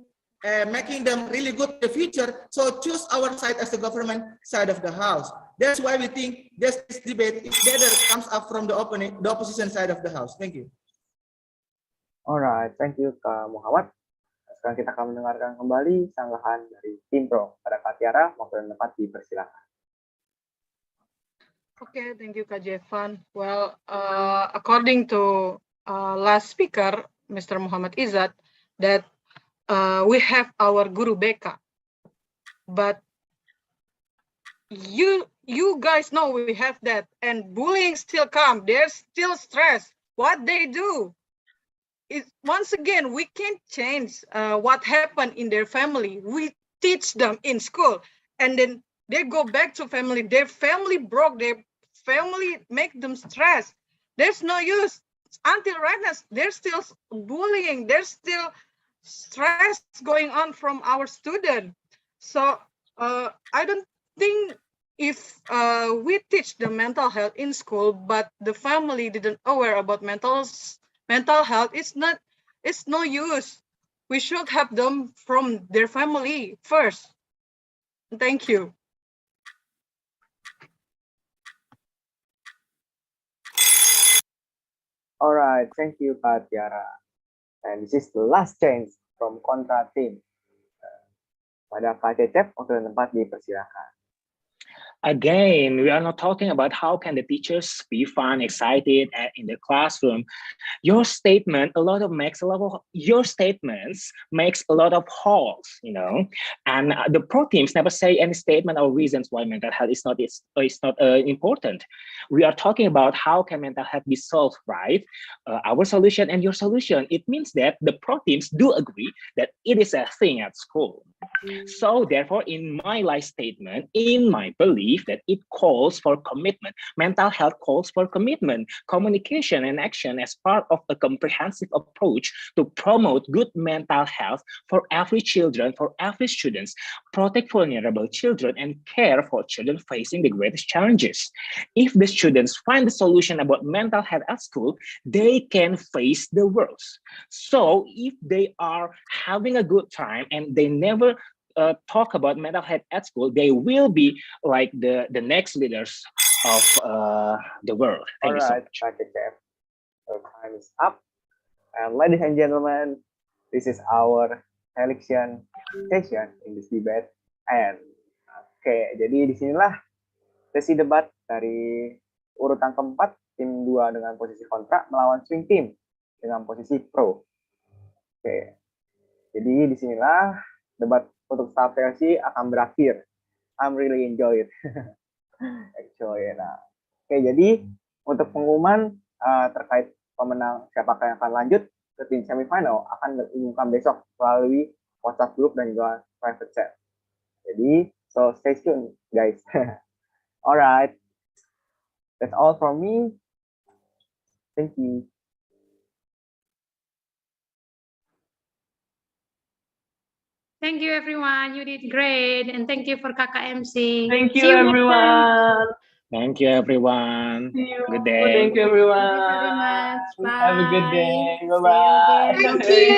making them really good in the future, so choose our side as the government side of the house. That's why we think this debate is better comes up from the opposition side of the house. Thank you. Alright, thank you Kak Muhammad. Sekarang kita akan mendengarkan kembali sanggahan dari tim Pro. Pada Kak Tiara, waktu dan tempat dipersilakan. Okay, thank you Kak Jevan. Well, according to last speaker, Mr. Muhammad Izzat, that we have our Guru BK, but you guys know we have that, and bullying still come. There's still stress. What they do is, once again, we can't change what happened in their family. We teach them in school, and then they go back to family. Their family broke. Their family make them stress. There's no use. Until right now, there's still bullying. There's still stress going on from our student. So I don't think if we teach the mental health in school, but the family didn't aware about mental health, it's no use. We should have them from their family first. Thank you. All right, thank you Kak Tiara. And this is the last chance from Kontra team. Pada Kak Cecep, waktu dan tempat dipersilakan. Again, we are not talking about how can the teachers be fun, excited in the classroom. Your statements makes a lot of holes, and the pro teams never say any statement or reasons why mental health is not important. We are talking about how can mental health be solved, right? Our solution and your solution. It means that the pro teams do agree that it is a thing at school. So therefore, in my life statement, in my belief, believe that it calls for commitment. Mental health calls for commitment, communication, and action as part of a comprehensive approach to promote good mental health for every children, for every students, protect vulnerable children, and care for children facing the greatest challenges. If the students find the solution about mental health at school, they can face the world. So if they are having a good time and they never talk about mental health at school, they will be like the next leaders of the world. Thank you so much. Thank you, Chef. So time is up. And ladies and gentlemen, this is our selection session in this debate. And jadi disinilah sesi debat dari urutan keempat, tim 2 dengan posisi kontra melawan swing team dengan posisi pro. Jadi disinilah debat untuk staff versi akan berakhir. I'm really enjoy it. Actually, jadi untuk pengumuman terkait pemenang siapakah yang akan lanjut ke tim semifinal akan diumumkan besok melalui WhatsApp group dan juga private chat. Jadi, so stay tuned, guys. Alright, that's all from me. Thank you. Thank you, everyone. You did great. And thank you for KKMC. Thank you, See you next time. everyone. Thank you, everyone. See you. Good day. Thank you, everyone. Thank you very much. Bye. Have a good day. See you Bye-bye. again. Thank you.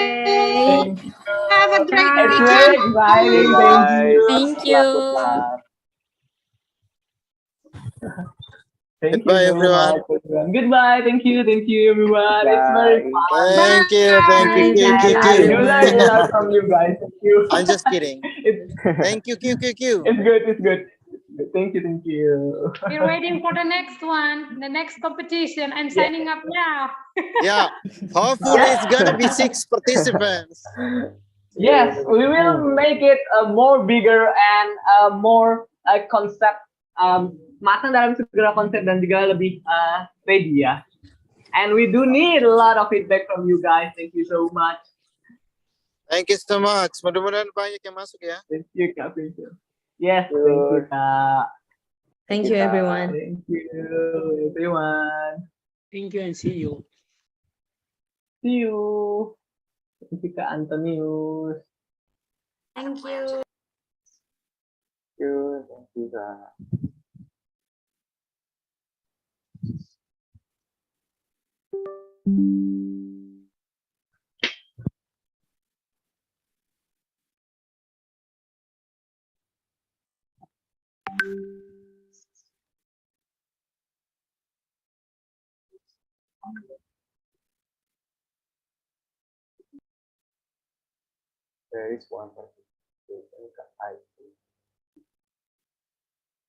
Thank you. Have a great It's weekend. very exciting. Thank you. Thank you. Thank Goodbye, you so everyone. much, everyone. Goodbye. Thank you, everyone. It's very fun. Thank you. Bye, You learn a everyone. lot from you guys. Thank you. I'm just kidding. It's Thank you, Q. it's good. It's good. Thank you. Thank you. We're waiting for the next one, the next competition. I'm signing up now. Yeah, hopefully it's gonna be 6 participants. Yes, we will make it more bigger and more concept matang dalam segala konsep dan juga lebih ready ya. And we do need a lot of feedback from you guys. Thank you so much. Thank you so much. Mudah-mudahan banyak yang masuk ya. Thank you, Kak. Thank you. Yes, thank you, Kak. Thank you, everyone. Thank you, everyone. Thank you and see you. See you. Thank you, Kak Antonius. Thank you. Thank you, Kak. There is one person.